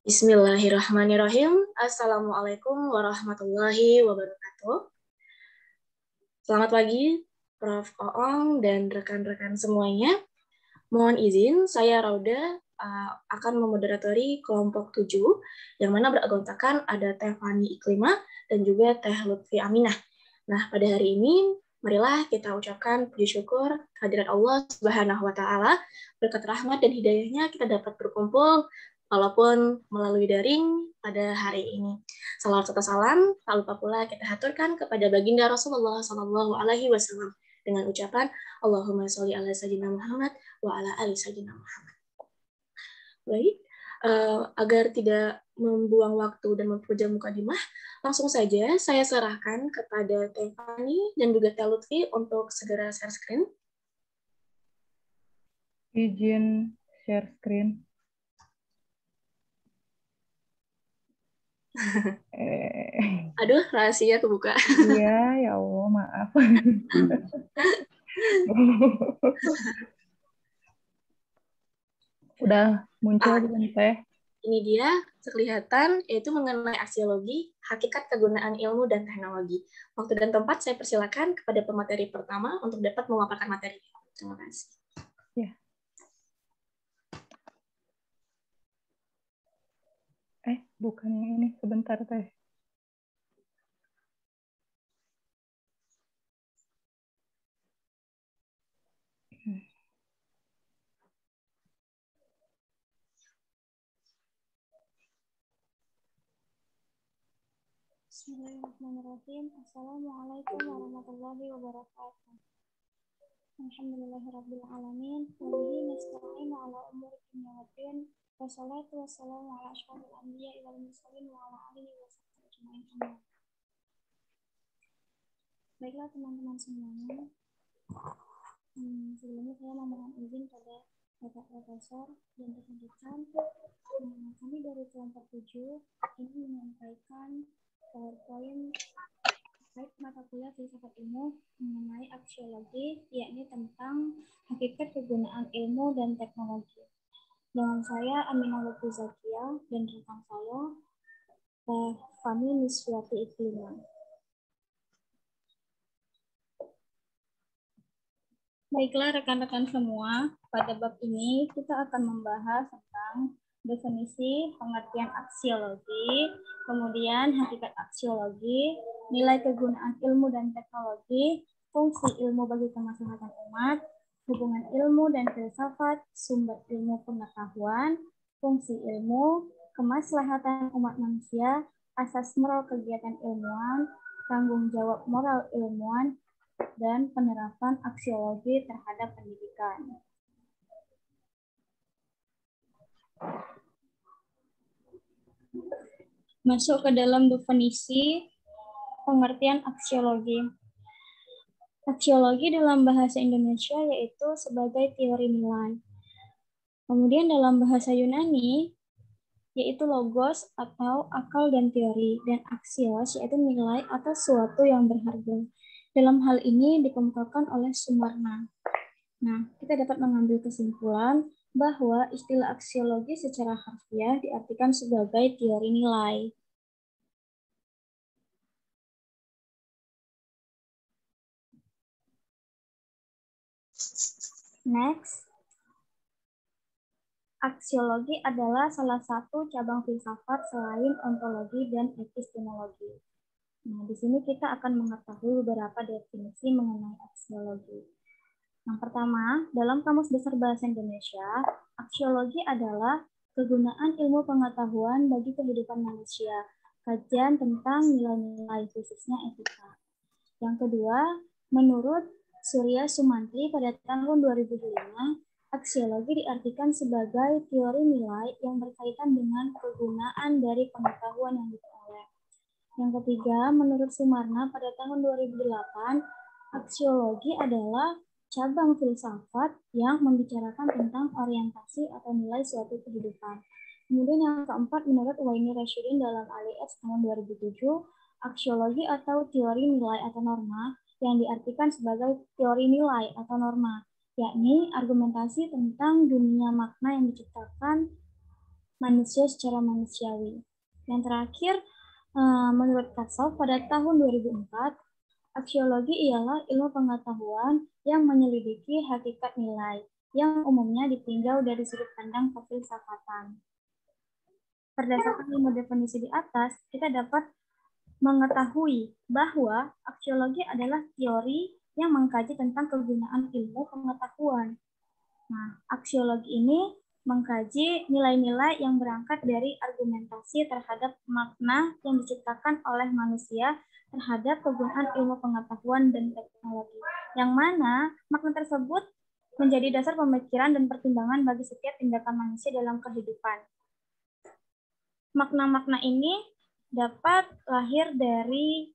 Bismillahirrahmanirrahim. Assalamualaikum warahmatullahi wabarakatuh. Selamat pagi, Prof. Oong dan rekan-rekan semuanya. Mohon izin, saya Rauda akan memoderatori kelompok 7, yang mana beranggotakan ada Teh Fani Iklimah dan juga Teh Lutfi Aminah. Nah, pada hari ini, marilah kita ucapkan puji syukur kehadirat Allah Subhanahu wa Ta'ala, berkat rahmat dan hidayahnya kita dapat berkumpul walaupun melalui daring pada hari ini. Salawat serta salam, tak lupa pula kita haturkan kepada baginda Rasulullah SAW dengan ucapan Allahumma sholli ala sayyidina Muhammad wa ala ali sayyidina Muhammad. Baik, agar tidak membuang waktu dan memperpanjang mukadimah, langsung saja saya serahkan kepada Teh Fani dan juga Teh Lutfi untuk segera share screen. Izin share screen. Aduh, rahasia kebuka. Iya, ya Allah, maaf. Udah muncul belum, Teh? Ini dia kelihatan, yaitu mengenai aksiologi, hakikat kegunaan ilmu dan teknologi. Waktu dan tempat saya persilakan kepada pemateri pertama untuk dapat memaparkan materi. Terima kasih. Ya. Bukan yang ini, sebentar, Teh. Bismillahirrahmanirrahim. Assalamualaikum warahmatullahi wabarakatuh. Alhamdulillahirrabbilalamin. Wabihi nasta'inu ala umuri dunya waddin. Wassalatu wassalamu ala asyrofil anbiya'i wal mursalin wa ala alihi wa sahbihi ajma'in. Baiklah teman-teman semuanya. Sebelumnya saya memohon izin pada Bapak Profesor dan rekan-rekan. Kami dari kelompok 7 ingin menyampaikan PowerPoint terkait mata kuliah filsafat ilmu mengenai aksiologi, yakni tentang hakikat kegunaan ilmu dan teknologi. Dengan saya Aminah Lutfi Zakia dan rekan saya Fani Niswati Iklimah. Baiklah rekan-rekan semua, pada bab ini kita akan membahas tentang definisi, pengertian aksiologi, kemudian hakikat aksiologi, nilai kegunaan ilmu dan teknologi, fungsi ilmu bagi kemaslahatan umat, hubungan ilmu dan filsafat, sumber ilmu pengetahuan, fungsi ilmu, kemaslahatan umat manusia, asas moral kegiatan ilmuwan, tanggung jawab moral ilmuwan, dan penerapan aksiologi terhadap pendidikan. Masuk ke dalam definisi pengertian aksiologi. Aksiologi dalam bahasa Indonesia yaitu sebagai teori nilai. Kemudian dalam bahasa Yunani yaitu logos atau akal dan teori, dan aksios yaitu nilai atau suatu yang berharga. Dalam hal ini dikemukakan oleh Sumarna. Nah, kita dapat mengambil kesimpulan bahwa istilah aksiologi secara harfiah diartikan sebagai teori nilai. Next, aksiologi adalah salah satu cabang filsafat selain ontologi dan epistemologi. Nah, di sini kita akan mengetahui beberapa definisi mengenai aksiologi. Yang pertama, dalam Kamus Besar Bahasa Indonesia, aksiologi adalah kegunaan ilmu pengetahuan bagi kehidupan manusia, kajian tentang nilai-nilai khususnya etika. Yang kedua, menurut Surya Sumantri pada tahun 2005, aksiologi diartikan sebagai teori nilai yang berkaitan dengan kegunaan dari pengetahuan yang diperoleh. Yang ketiga, menurut Sumarna pada tahun 2008, aksiologi adalah cabang filsafat yang membicarakan tentang orientasi atau nilai suatu kehidupan. Kemudian yang keempat, menurut Waini Rashidin dalam ALIS tahun 2007, aksiologi atau teori nilai atau norma yang diartikan sebagai teori nilai atau norma yakni argumentasi tentang dunia makna yang diciptakan manusia secara manusiawi. Yang terakhir, menurut Kassav pada tahun 2004, aksiologi ialah ilmu pengetahuan yang menyelidiki hakikat nilai yang umumnya ditinjau dari sudut pandang kefilsafatan. Berdasarkan 5 definisi di atas, kita dapat mengetahui bahwa aksiologi adalah teori yang mengkaji tentang kegunaan ilmu pengetahuan. Nah, aksiologi ini mengkaji nilai-nilai yang berangkat dari argumentasi terhadap makna yang diciptakan oleh manusia terhadap kegunaan ilmu pengetahuan dan teknologi, yang mana makna tersebut menjadi dasar pemikiran dan pertimbangan bagi setiap tindakan manusia dalam kehidupan. Makna-makna ini dapat lahir dari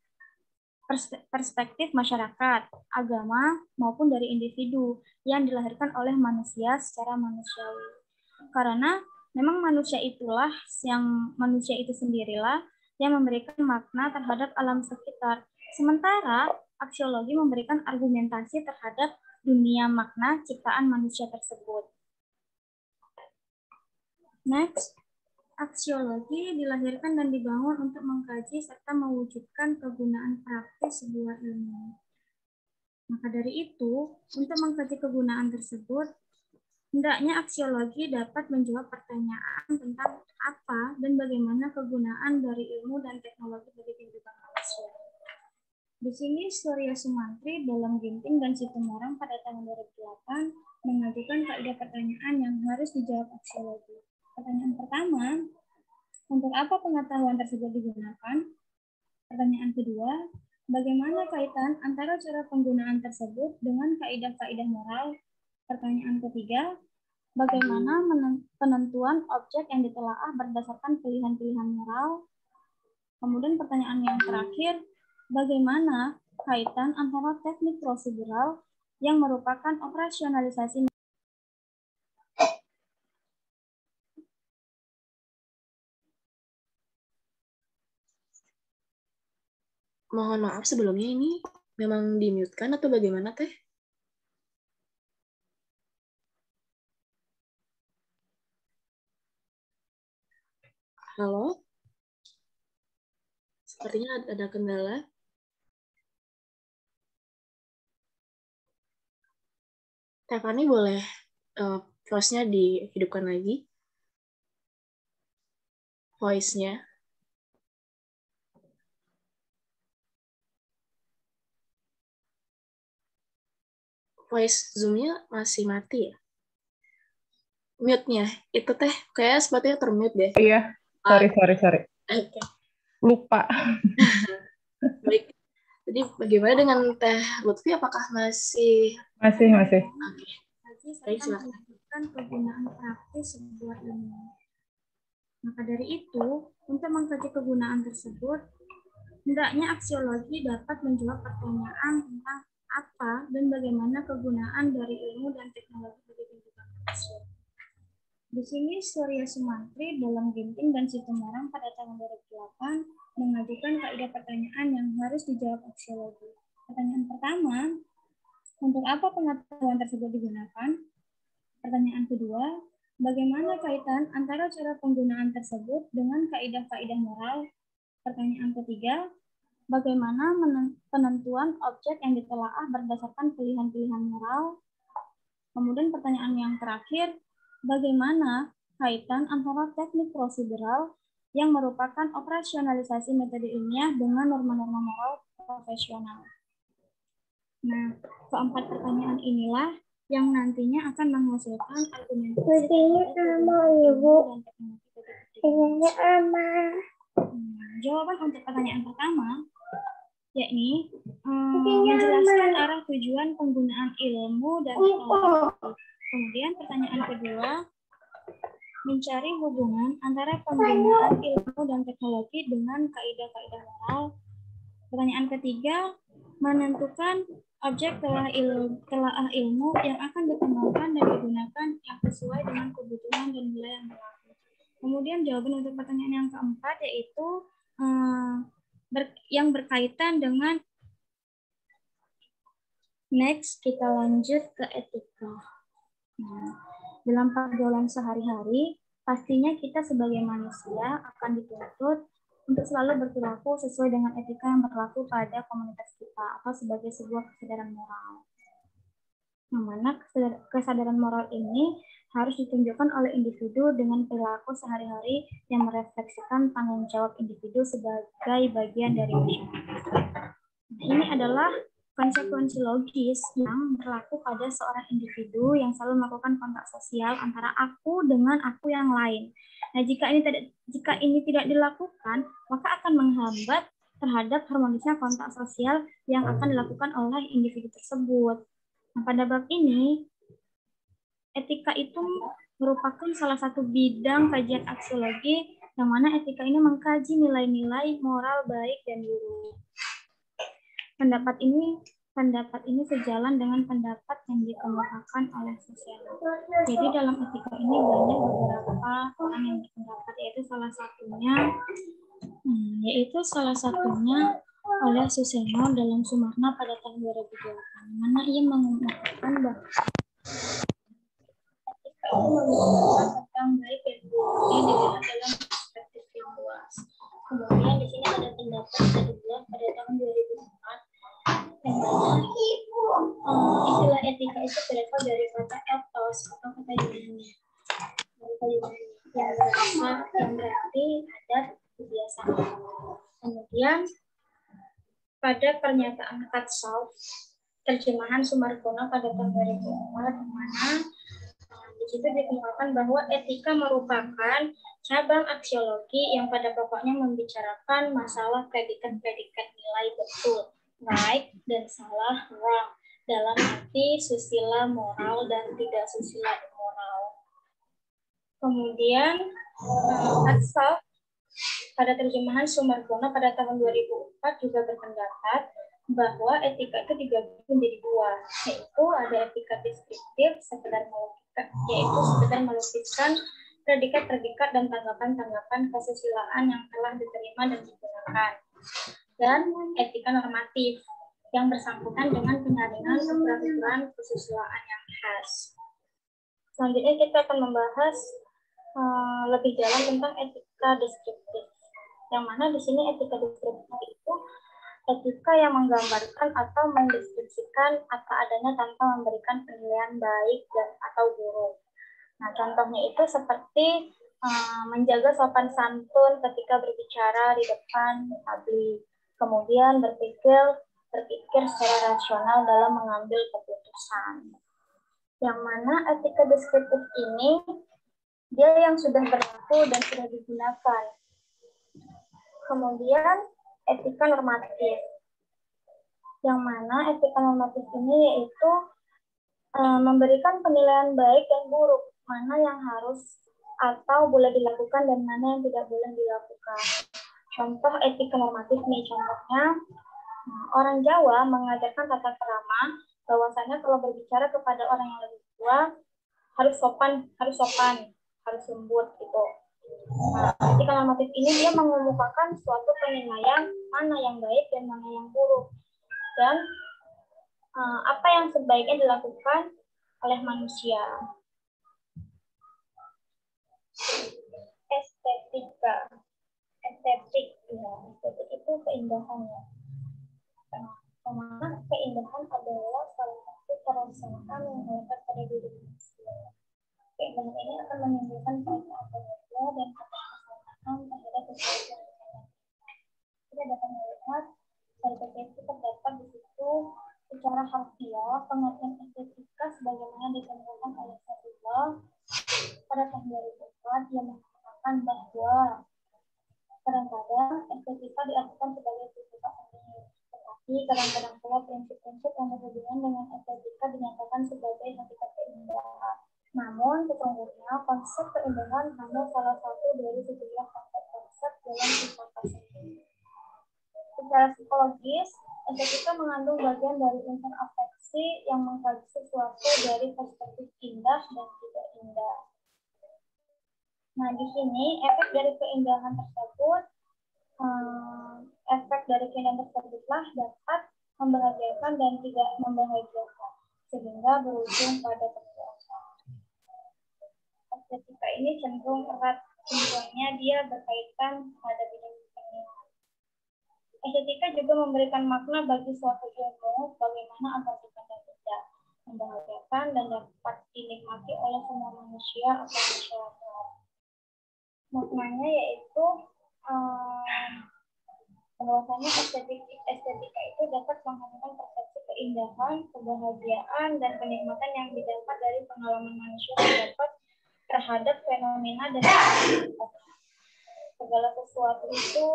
perspektif masyarakat, agama, maupun dari individu yang dilahirkan oleh manusia secara manusiawi. Karena memang manusia itu sendirilah yang memberikan makna terhadap alam sekitar. Sementara aksiologi memberikan argumentasi terhadap dunia makna ciptaan manusia tersebut. Next, aksiologi dilahirkan dan dibangun untuk mengkaji serta mewujudkan kegunaan praktis sebuah ilmu. Maka dari itu, untuk mengkaji kegunaan tersebut, hendaknya aksiologi dapat menjawab pertanyaan tentang apa dan bagaimana kegunaan dari ilmu dan teknologi bagi kehidupan manusia. Di sini Surya Sumantri dalam Ginting dan Situmorang pada tahun 2008 mengajukan kaidah pertanyaan yang harus dijawab aksiologi. Pertanyaan pertama, untuk apa pengetahuan tersebut digunakan? Pertanyaan kedua, bagaimana kaitan antara cara penggunaan tersebut dengan kaidah-kaidah moral? Pertanyaan ketiga, bagaimana penentuan objek yang ditelaah berdasarkan pilihan-pilihan moral? Kemudian pertanyaan yang terakhir, bagaimana kaitan antara teknik prosedural yang merupakan operasionalisasi Mohon maaf sebelumnya, ini memang di-mute-kan atau bagaimana, Teh? Halo? Sepertinya ada kendala. Teh Fani boleh voice-nya dihidupkan lagi? Voice-nya. Voice Zoom-nya masih mati ya? Mute-nya. Itu Teh, kayak sepertinya termute deh. Iya, sorry. Okay. Lupa. Baik. Jadi bagaimana dengan Teh Lutfi? Apakah masih? Masih. Oke. Baik, silakan. Mewujudkan kegunaan praktis sebuah ilmu. Maka dari itu, untuk mengkaji kegunaan tersebut, hendaknya aksiologi dapat menjawab pertanyaan tentang apa dan bagaimana kegunaan dari ilmu dan teknologi bagi kehidupan manusia. Di sini Surya Sumantri dalam Ginting dan Situmorang pada tahun 2008 mengajukan kaidah pertanyaan yang harus dijawab aksiologi. Pertanyaan pertama, untuk apa pengetahuan tersebut digunakan? Pertanyaan kedua, bagaimana kaitan antara cara penggunaan tersebut dengan kaidah-kaidah moral? Pertanyaan ketiga, bagaimana penentuan objek yang ditelaah berdasarkan pilihan-pilihan moral? Kemudian pertanyaan yang terakhir, bagaimana kaitan antara teknik prosedural yang merupakan operasionalisasi metode ilmiah dengan norma-norma moral profesional? Nah, keempat pertanyaan inilah yang nantinya akan menghasilkan argumentasi dan teknologi. Jawaban untuk pertanyaan pertama, yakni menjelaskan arah tujuan penggunaan ilmu dan teknologi. Kemudian pertanyaan kedua, mencari hubungan antara penggunaan ilmu dan teknologi dengan kaidah-kaidah moral. Pertanyaan ketiga, menentukan objek telaah ilmu yang akan dikembangkan dan digunakan yang sesuai dengan kebutuhan dan nilai yang berlaku. Kemudian jawaban untuk pertanyaan yang keempat yaitu yang berkaitan dengan Next, kita lanjut ke etika. Nah, dalam pergaulan sehari-hari, pastinya kita sebagai manusia akan dituntut untuk selalu berperilaku sesuai dengan etika yang berlaku pada komunitas kita atau sebagai sebuah kesadaran moral. Yang mana kesadaran moral ini harus ditunjukkan oleh individu dengan perilaku sehari-hari yang merefleksikan tanggung jawab individu sebagai bagian dari masyarakat. Nah, ini adalah konsekuensi logis yang berlaku pada seorang individu yang selalu melakukan kontak sosial antara aku dengan aku yang lain. Nah, jika ini tidak dilakukan, maka akan menghambat terhadap harmonisnya kontak sosial yang akan dilakukan oleh individu tersebut. Nah, pada bab ini, etika itu merupakan salah satu bidang kajian aksiologi yang mana etika ini mengkaji nilai-nilai moral baik dan buruk. Pendapat ini sejalan dengan pendapat yang dikemukakan oleh sosiolog. Jadi dalam etika ini banyak beberapa orang yang berpendapat, yaitu salah satunya oleh Suseno dalam Sumarna pada tahun 2008, mana ia mengungkapkan bahwa etika itu merupakan tentang baik dan buruknya dilihat dalam perspektif yang luas. Kemudian di sini ada pendapat yang dibuat pada tahun 2004 yang mana istilah etika itu berasal dari kata ethos atau kata Yunani yang berarti adat kebiasaan. Kemudian pada pernyataan Katsauf terjemahan Sumargono pada tahun 2004 di mana di situ dikemukakan bahwa etika merupakan cabang aksiologi yang pada pokoknya membicarakan masalah predikat-predikat nilai betul, baik dan salah, wrong, dalam arti susila moral dan tidak susila immoral. Kemudian Katsauf pada terjemahan Sumargono pada tahun 2004 juga berpendapat bahwa etika itu dibagi menjadi dua, yaitu ada etika deskriptif sekedar melukiskan predikat-predikat dan tanggapan-tanggapan kesusilaan yang telah diterima dan digunakan, dan etika normatif yang bersangkutan dengan penyaringan peraturan kesusilaan yang khas. Selanjutnya kita akan membahas lebih dalam tentang etika deskriptif, yang mana di sini etika deskriptif itu etika yang menggambarkan atau mendeskripsikan apa adanya tanpa memberikan penilaian baik dan atau buruk. Nah, contohnya itu seperti menjaga sopan santun ketika berbicara di depan publik, kemudian berpikir secara rasional dalam mengambil keputusan. Yang mana etika deskriptif ini dia yang sudah berlaku dan sudah digunakan. Kemudian etika normatif, yang mana etika normatif ini yaitu memberikan penilaian baik dan buruk, mana yang harus atau boleh dilakukan dan mana yang tidak boleh dilakukan. Contoh etika normatif nih, contohnya orang Jawa mengajarkan tata krama bahwasanya kalau berbicara kepada orang yang lebih tua harus sopan, harus lembut gitu. Nah, etika normatif ini dia mengemukakan suatu penilaian mana yang baik dan mana yang buruk, dan apa yang sebaiknya dilakukan oleh manusia. Estetik itu keindahannya. Karena keindahan adalah salah satu perasaan yang melekat pada diri manusia. Keindahan ini akan menimbulkan perasaan bahagia dan kesenangan terhadap sesuatu yang kita. Kita dapat melihat itu terdapat di situ secara harfiah pengertian estetika sebagaimana ditentukan oleh Sarullah pada tahun 2004 yang mengatakan bahwa kadang-kadang estetika diartikan sebagai sifat seni, tetapi kadang-kadang pula prinsip-prinsip yang berhubungan dengan estetika dinyatakan sebagai hakikat keindahan. Namun sesungguhnya konsep keindahan hanya salah satu dari sejumlah konsep dalam sifat seni. Secara psikologis, estetika mengandung bagian dari interafeksi yang mengkaji sesuatu dari perspektif indah dan tidak indah. Nah, di sini efek dari keindahan tersebutlah dapat membahagiakan dan tidak membahagiakan, sehingga berujung pada kepuasan. Estetika ini cenderung erat, contohnya dia berkaitan pada bidang seniman. Estetika juga memberikan makna bagi suatu ilmu, bagaimana agar dipandang indah, membahagiakan dan dapat dinikmati oleh semua manusia atau masyarakat. Maknanya yaitu bahwasanya estetika itu dapat menghasilkan persepsi keindahan, kebahagiaan, dan kenikmatan yang didapat dari pengalaman manusia terhadap fenomena dan aktivitas. Segala sesuatu itu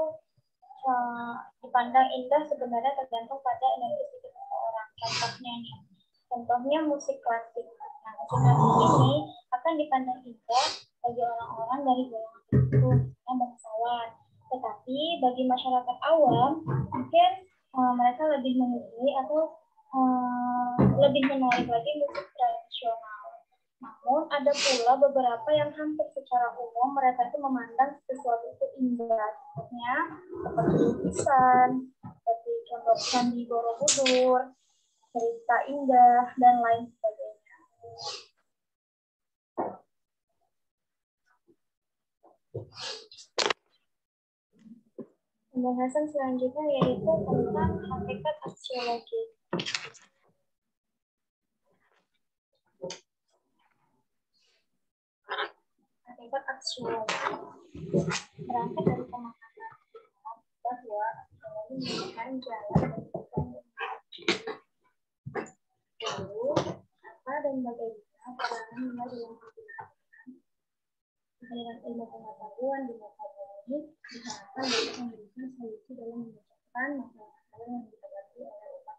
dipandang indah sebenarnya tergantung pada energi psikis seseorang. Contohnya musik klasik. Nah, musik klasik ini akan dipandang indah bagi orang-orang dari golongan tertentu yang bangsawan. Tetapi bagi masyarakat awam, mungkin mereka lebih memilih atau lebih menarik lagi musik tradisional. Namun ada pula beberapa yang hampir secara umum mereka itu memandang sesuatu itu indah. Contohnya seperti lukisan, seperti contoh Candi Borobudur, cerita indah, dan lain sebagainya. Pembahasan selanjutnya yaitu tentang hakikat aksiologi. Hakikat aksiologi berangkat dari pemahaman bahwa aksiologi merupakan jalan lalu apa dan bagaimana peranan nilai dalam kehadiran ilmu pengetahuan di masa ini diharapkan dapat memberikan solusi dalam memecahkan masalah-masalah yang dihadapi oleh umat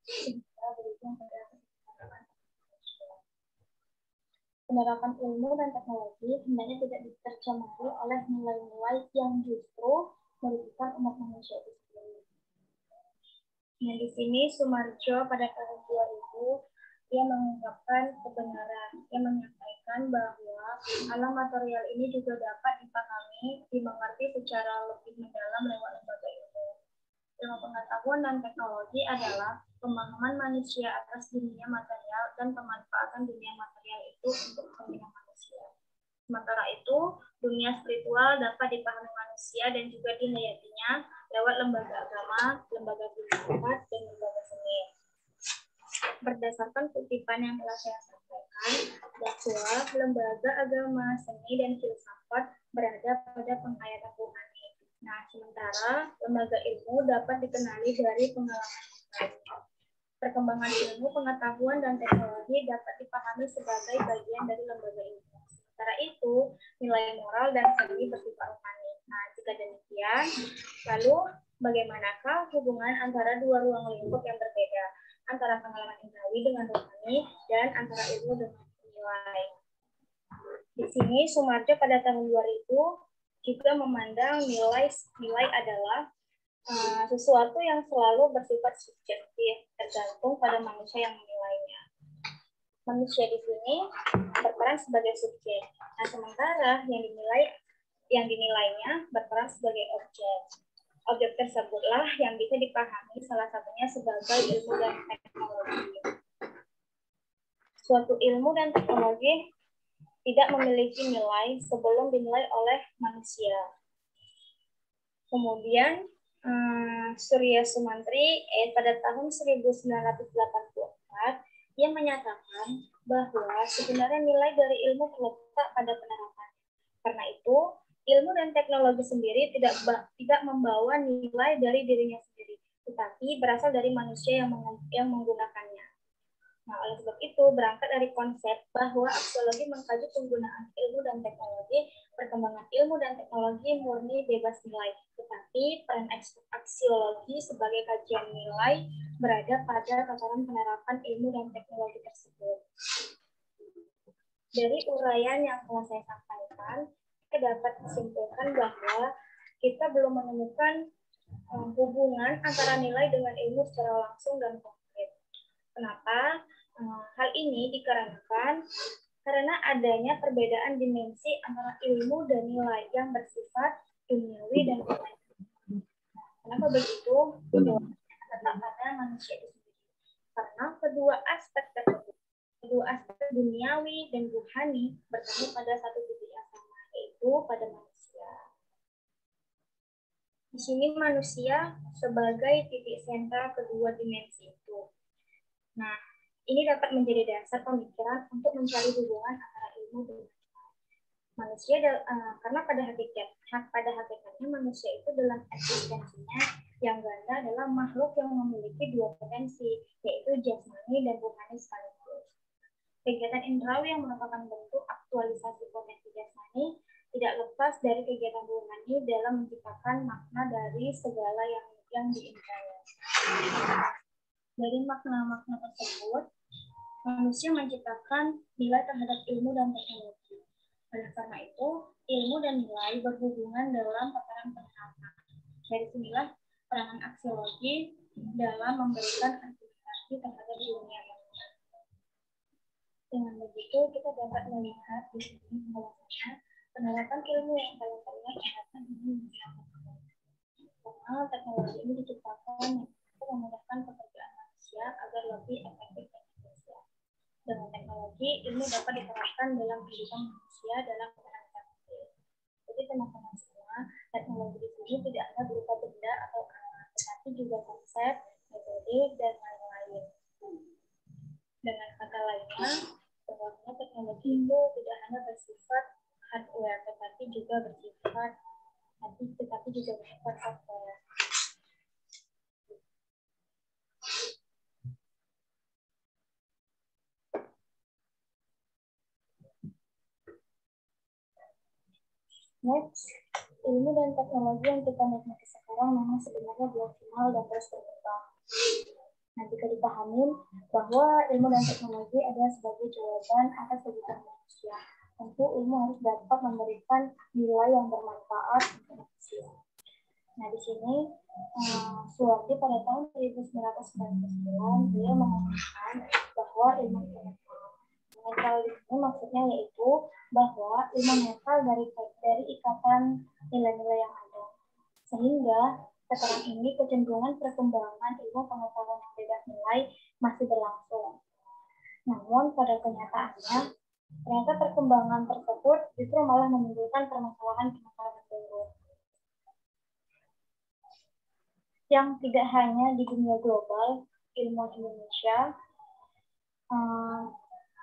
sehingga berujung pada kesejahteraan manusia. Penerapan ilmu dan teknologi hendaknya tidak ditercemari oleh nilai-nilai yang justru merugikan umat manusia itu sendiri. Nah, di sini Sumarjo pada tahun 2000 dia mengungkapkan kebenaran. Dia menyampaikan bahwa alam material ini juga dapat dipahami, dimengerti secara lebih mendalam lewat lembaga ilmu. Ilmu pengetahuan dan teknologi adalah pemahaman manusia atas dunia material dan pemanfaatan dunia material itu untuk kepentingan manusia. Sementara itu, dunia spiritual dapat dipahami manusia dan juga dihayatinya lewat lembaga agama, lembaga filsafat, dan lembaga seni. Berdasarkan kutipan yang telah saya sampaikan, bahwa lembaga agama, seni, dan filsafat berada pada penghayatan rohani. Nah, sementara lembaga ilmu dapat dikenali dari pengalaman lainnya. Perkembangan ilmu, pengetahuan, dan teknologi dapat dipahami sebagai bagian dari lembaga ilmu. Sementara itu, nilai moral dan seni bersifat rohani. Nah, jika demikian, lalu bagaimanakah hubungan antara dua ruang lingkup yang berbeda, antara pengalaman indrawi dengan rohani dan antara ilmu dengan nilai? Di sini Sumarjo pada tahun 2000 juga memandang nilai adalah sesuatu yang selalu bersifat subjektif, tergantung pada manusia yang menilainya. Manusia di sini berperan sebagai subjek. Nah, sementara yang dinilainya berperan sebagai objek. Objek tersebutlah yang bisa dipahami salah satunya sebagai ilmu dan teknologi. Suatu ilmu dan teknologi tidak memiliki nilai sebelum dinilai oleh manusia. Kemudian Surya Sumantri pada tahun 1984 ia menyatakan bahwa sebenarnya nilai dari ilmu terletak pada penerapan. Karena itu, ilmu dan teknologi sendiri tidak membawa nilai dari dirinya sendiri, tetapi berasal dari manusia yang menggunakannya. Nah, oleh sebab itu, berangkat dari konsep bahwa aksiologi mengkaji penggunaan ilmu dan teknologi, perkembangan ilmu dan teknologi murni bebas nilai. Tetapi peran aksiologi sebagai kajian nilai berada pada tataran penerapan ilmu dan teknologi tersebut. Dari uraian yang telah saya sampaikan, kita dapat disimpulkan bahwa kita belum menemukan hubungan antara nilai dengan ilmu secara langsung dan konkret. Kenapa? Hal ini dikarenakan karena adanya perbedaan dimensi antara ilmu dan nilai yang bersifat duniawi dan rohani. Kenapa begitu? Tetap ada kepada manusia itu sendiri. Karena kedua aspek tersebut, kedua aspek duniawi dan ruhani bertemu pada satu titik yang sama, yaitu pada manusia. Di sini manusia sebagai titik sentral kedua dimensi itu. Nah, ini dapat menjadi dasar pemikiran untuk mencari hubungan antara ilmu dan manusia, karena pada hakikatnya manusia itu dalam eksistensinya yang ganda adalah makhluk yang memiliki dua potensi, yaitu jasmani dan rohani sekaligus. Kegiatan indrawi yang merupakan bentuk aktualisasi potensi jasmani tidak lepas dari kegiatan rohani dalam menciptakan makna dari segala yang diindrawi. Dari makna-makna tersebut, manusia menciptakan nilai terhadap ilmu dan teknologi. Oleh karena itu, ilmu dan nilai berhubungan dalam tataran penerapan. Dari sinilah peranan aksiologi dalam memberikan artikulasi terhadap dunia. Dengan begitu, kita dapat melihat di sini bahwasanya penerapan ilmu yang paling terlihat adalah ilmu. Karena teknologi ini diciptakan untuk memudahkan pekerjaan manusia agar lebih efektif dan efisien. Dengan teknologi, ilmu dapat diterapkan dalam kehidupan manusia dalam kerangka kecil. Jadi teman-teman semua, teknologi di sini tidak hanya berupa benda atau alat, tetapi juga konsep, metode, dan lain-lain. Dengan kata lainnya, bahwa teknologi itu tidak hanya bersifat hardware, tetapi juga bersifat software. Next, ilmu dan teknologi yang kita nikmati sekarang memang sebenarnya belum final dan terus berkembang. Nah, jika dipahami bahwa ilmu dan teknologi adalah sebagai jawaban atas kebutuhan manusia, tentu ilmu harus dapat memberikan nilai yang bermanfaat untuk manusia. Nah, di sini Suwardi pada tahun 1999 beliau mengatakan bahwa ilmu netral di sini maksudnya yaitu bahwa ilmu netral dari ikatan nilai-nilai yang ada. Sehingga sekarang ini kecenderungan perkembangan ilmu pengetahuan yang bebas nilai masih berlangsung. Namun pada kenyataannya, ternyata perkembangan tersebut justru malah menimbulkan permasalahan-permasalahan baru. Yang tidak hanya di dunia global, ilmu Indonesia,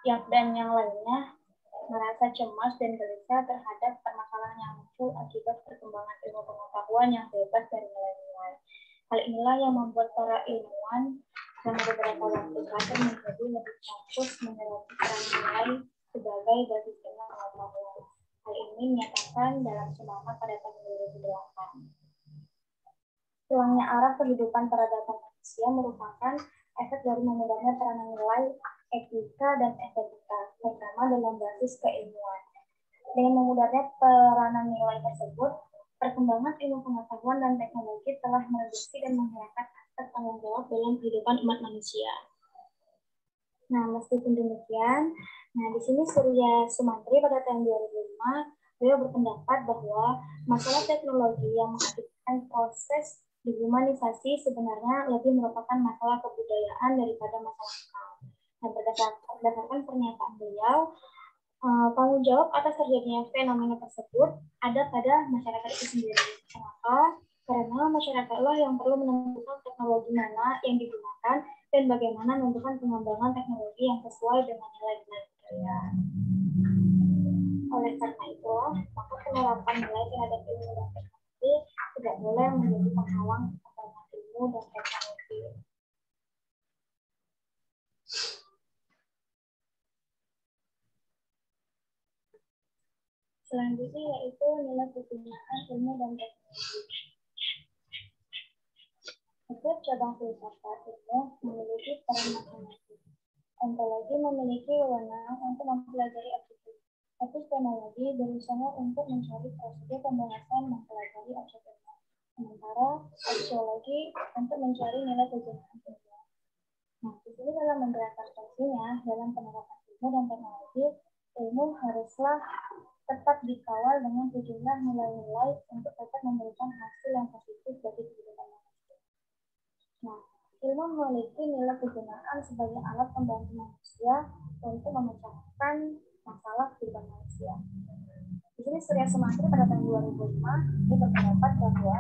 dan yang lainnya merasa cemas dan gelisah terhadap permasalahan yang muncul akibat perkembangan ilmu pengetahuan yang bebas dari nilai-nilai. Hal inilah yang membuat para ilmuwan selama beberapa waktu terakhir menjadi lebih fokus menyelesaikan peran nilai sebagai basis ilmu pengetahuan. Hal ini menyatakan dalam semangat pada tahun 2008. Hilangnya arah kehidupan peradaban manusia merupakan efek dari memudahnya peranan nilai, etika, dan estetika, terutama dalam basis keilmuan. Dengan memudahnya peranan nilai tersebut, perkembangan ilmu pengetahuan dan teknologi telah mereduksi dan menghilangkan aspek tanggung jawab dalam kehidupan umat manusia. Nah, meskipun demikian, di sini Surya Sumantri pada tahun 2005, beliau berpendapat bahwa masalah teknologi yang mengakibatkan proses dehumanisasi sebenarnya lebih merupakan masalah kebudayaan daripada masalah akal. Dan berdasarkan pernyataan beliau, tanggung jawab atas terjadinya fenomena tersebut ada pada masyarakat itu sendiri. Kenapa? Karena masyarakatlah yang perlu menentukan teknologi mana yang digunakan dan bagaimana menentukan pengembangan teknologi yang sesuai dengan nilai-nilai budaya. Oleh karena itu, maka penerapan nilai terhadap ilmu dan teknologi tidak boleh menjadi penghalang pengembangan ilmu dan teknologi. Selanjutnya yaitu nilai penggunaan ilmu dan teknologi. Setiap cabang filsafat ilmu memiliki peran masing-masing. Ontologi memiliki wewenang untuk mempelajari epistemologi berusaha untuk mencari prosedur pembahasan mempelajari objek ilmu. Sementara aksiologi untuk mencari nilai kegunaan ilmu. Nah, di sini dalam menginterpretasinya dalam penerapan ilmu dan teknologi, ilmu haruslah tetap dikawal dengan sejumlah nilai-nilai untuk dapat memberikan hasil yang positif bagi kehidupan manusia. Nah, ilmu ilmu memiliki nilai kegunaan sebagai alat pembantu manusia untuk memecahkan masalah kehidupan manusia. Di sini Surya Sumantri pada tahun 2005 dia berpendapat bahwa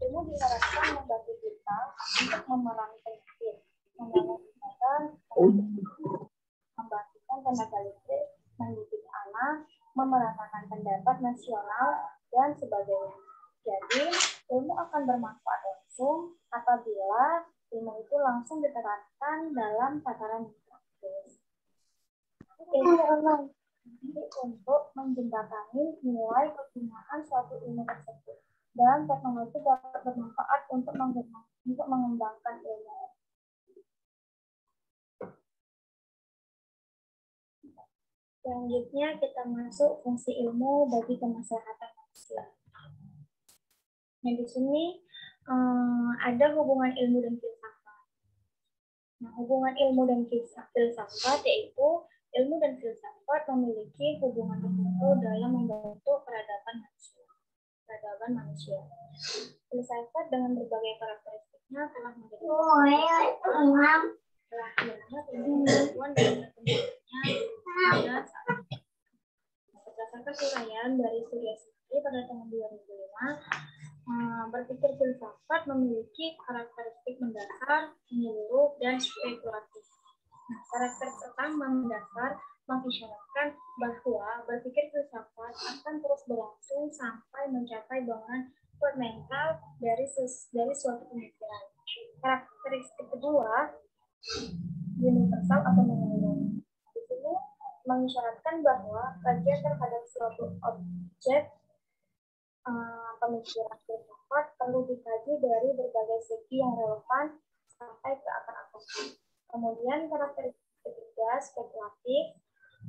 ilmu diharapkan membantu kita untuk memerangi penyakit, membangun kesehatan, membangkitkan tenaga listrik, mendidik anak, memeratakan pendapat nasional, dan sebagainya. Jadi, ilmu akan bermanfaat langsung apabila ilmu itu langsung diterapkan dalam tataran praktis. Ilmu untuk menjembatani nilai kegunaan suatu ilmu tersebut, dan teknologi dapat bermanfaat untuk mengembangkan ilmu. Selanjutnya kita masuk fungsi ilmu bagi kemaslahatan manusia. Nah, di sini ada hubungan ilmu dan filsafat. Nah, hubungan ilmu dan filsafat yaitu ilmu dan filsafat memiliki hubungan tertentu dalam membentuk peradaban manusia. Filsafat dengan berbagai karakteristiknya telah menjadi terakhirnya kemampuan dan perkembangannya pada saat ini. Berdasarkan uraian dari Surya Sumantri pada tahun 2005, berpikir filsafat memiliki karakteristik mendasar, menyeluruh, dan spekulatif. Nah, karakter pertama mendasar mengisyaratkan bahwa berpikir filsafat akan terus berlangsung sampai mencapai bangunan fundamental dari suatu pemikiran. Karakteristik kedua, universal atau menyeluruh. Di sini mengisyaratkan bahwa kajian terhadap suatu objek pemikiran filsafat perlu dikaji dari berbagai segi yang relevan sampai ke akar-akarnya. Kemudian karakteristik ketiga, spekulatif,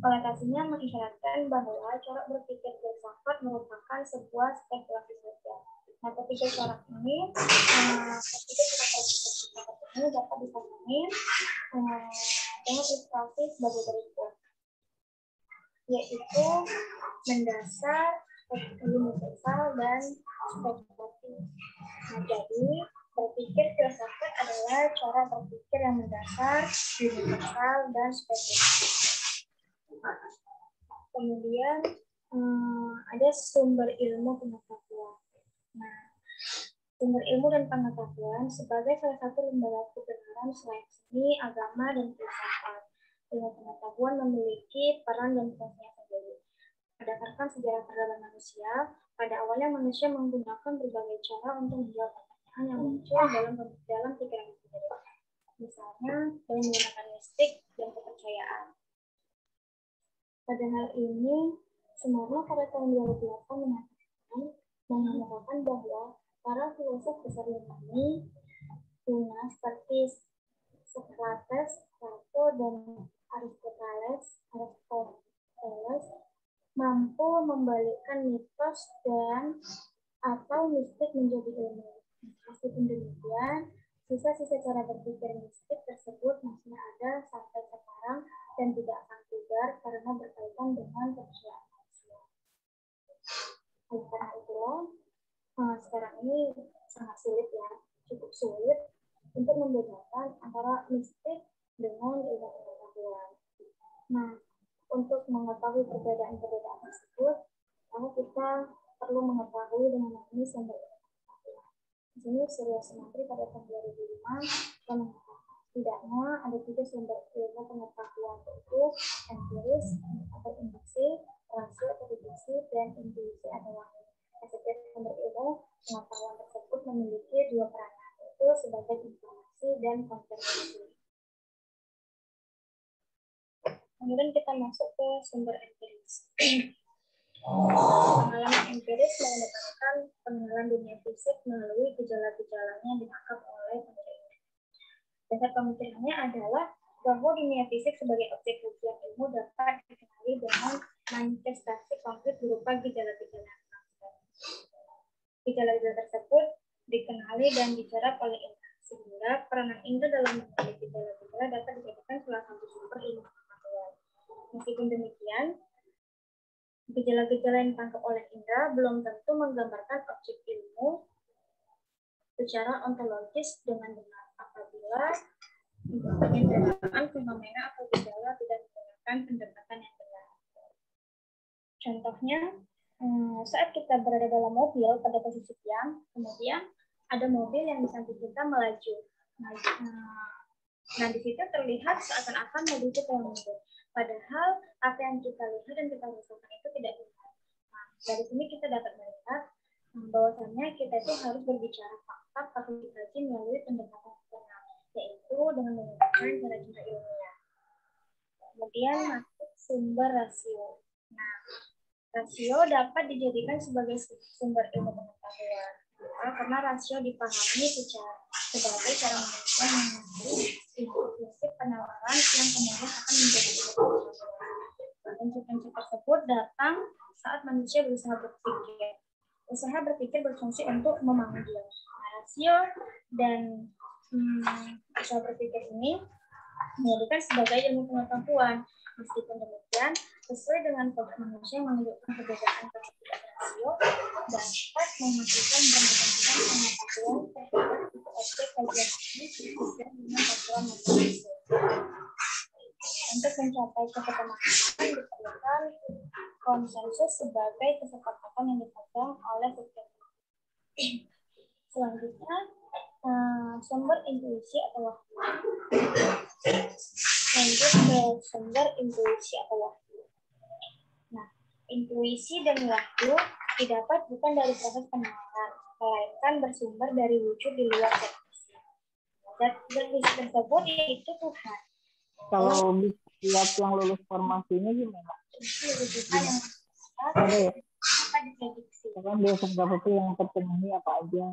orientasinya mengisyaratkan bahwa cara berpikir filsafat merupakan sebuah spekulasi saja. Nah, ketiga syarat ini, dapat dipahami dengan ilustrasi sebagai berikut, yaitu mendasar, universal, dan spekulatif. Nah, jadi berpikir filsafat adalah cara berpikir yang mendasar, universal, dan spekulatif. Kemudian ada sumber ilmu pengetahuan. Nah, sumber ilmu dan pengetahuan sebagai salah satu lembaga kebenaran selain seni, agama, dan filsafat. Ilmu pengetahuan memiliki peran dan fungsinya sendiri. Berdasarkan sejarah peradaban manusia, pada awalnya manusia menggunakan berbagai cara untuk menjawab pertanyaan yang muncul dalam pikiran sendiri. Misalnya, dengan menggunakan mistik dan kepercayaan. Pada hal ini, Sumarno pada tahun 2008 mengatakan bahwa para filosof besar Yunani kuno seperti Socrates, Plato, dan Aristoteles mampu membalikkan mitos dan atau mistik menjadi ilmu. Meskipun demikian, sisa-sisa cara berpikir mistik tersebut masih ada sampai sekarang dan tidak akan pudar karena berkaitan dengan kepercayaan manusia. Oleh karena itulah, sekarang ini sangat sulit ya, cukup sulit untuk membedakan antara mistik dengan ilmu pengetahuan. Nah, untuk mengetahui perbedaan-perbedaan tersebut, kita perlu mengetahui dengan memahami sumber ilmu pengetahuan. Di sini Surya Sumantri pada tahun 2005 mengatakan setidaknya ada 3 sumber ilmu pengetahuan, yaitu empiris atau induksi, rasio atau deduksi, dan intuisi atau wahyu. Setiap sumber ilmu pengetahuan tersebut memiliki 2 peranan, yaitu sebagai informasi dan konfirmasi. Kemudian kita masuk ke sumber empiris. Pengalaman empiris merupakan pengenalan dunia fisik melalui gejala-gejalanya yang ditangkap oleh pencari. Dasar pemikirannya adalah bahwa dunia fisik sebagai objek kajian ilmu dapat dikenali dengan manifestasi konkret berupa gejala-gejala. Gejala-gejala tersebut dikenali dan dicerap oleh indera, sehingga peranan indera dalam mengenali gejala-gejala dapat dijadikan salah satu sumber ilmu pengetahuan. Meskipun demikian, gejala-gejala yang ditangkap oleh indera belum tentu menggambarkan objek ilmu secara ontologis dengan benar. apabila untuk penyederhanaan fenomena atau gejala tidak menggunakan pendekatan yang benar. Contohnya, saat kita berada dalam mobil pada posisi diam, kemudian ada mobil yang di samping kita melaju. Nah, di situ terlihat seakan-akan mobil itu yang mundur. Padahal apa yang kita lihat dan kita rasakan itu tidak benar. Nah, dari sini kita dapat melihat bahwasannya kita itu harus berbicara fakta atau dikaji melalui pendekatan yang benar, yaitu dengan menggunakan cara-cara ilmiah. Kemudian masuk sumber rasio. Nah, rasio dapat dijadikan sebagai sumber ilmu pengetahuan. Karena rasio dipahami sebagai cara manusia mengenali prinsip penawaran yang kemudian akan menjadi pengetahuan. Prinsip-prinsip tersebut datang saat manusia berusaha berpikir. Usaha berpikir berfungsi untuk memanggil. Nah, rasio dan usaha berpikir ini dijadikan sebagai ilmu pengetahuan. Meskipun demikian, sesuai dengan kodrat manusia yang menunjukkan perbedaan ketika rasio dapat menghasilkan bermacam-macam pengetahuan terhadap tipe objek kajian ini sesuai dengan aturan matematika. Untuk mencapai kesepakatan diperlukan konsensus sebagai kesepakatan yang dipegang oleh setiap. Selanjutnya, sumber intuisi atau wahyu. Lanjut ke sumber intuisi atau wahyu. Nah, intuisi dan wahyu didapat bukan dari proses penalaran, melainkan bersumber dari wujud di luar definisi. Dan definisi tersebut yaitu Tuhan. Kalau setiap yang lulus formasinya gimana? Tuhan yang Ada ya? dapat diprediksi. Kan dia seberapa yang terpenuhi apa aja?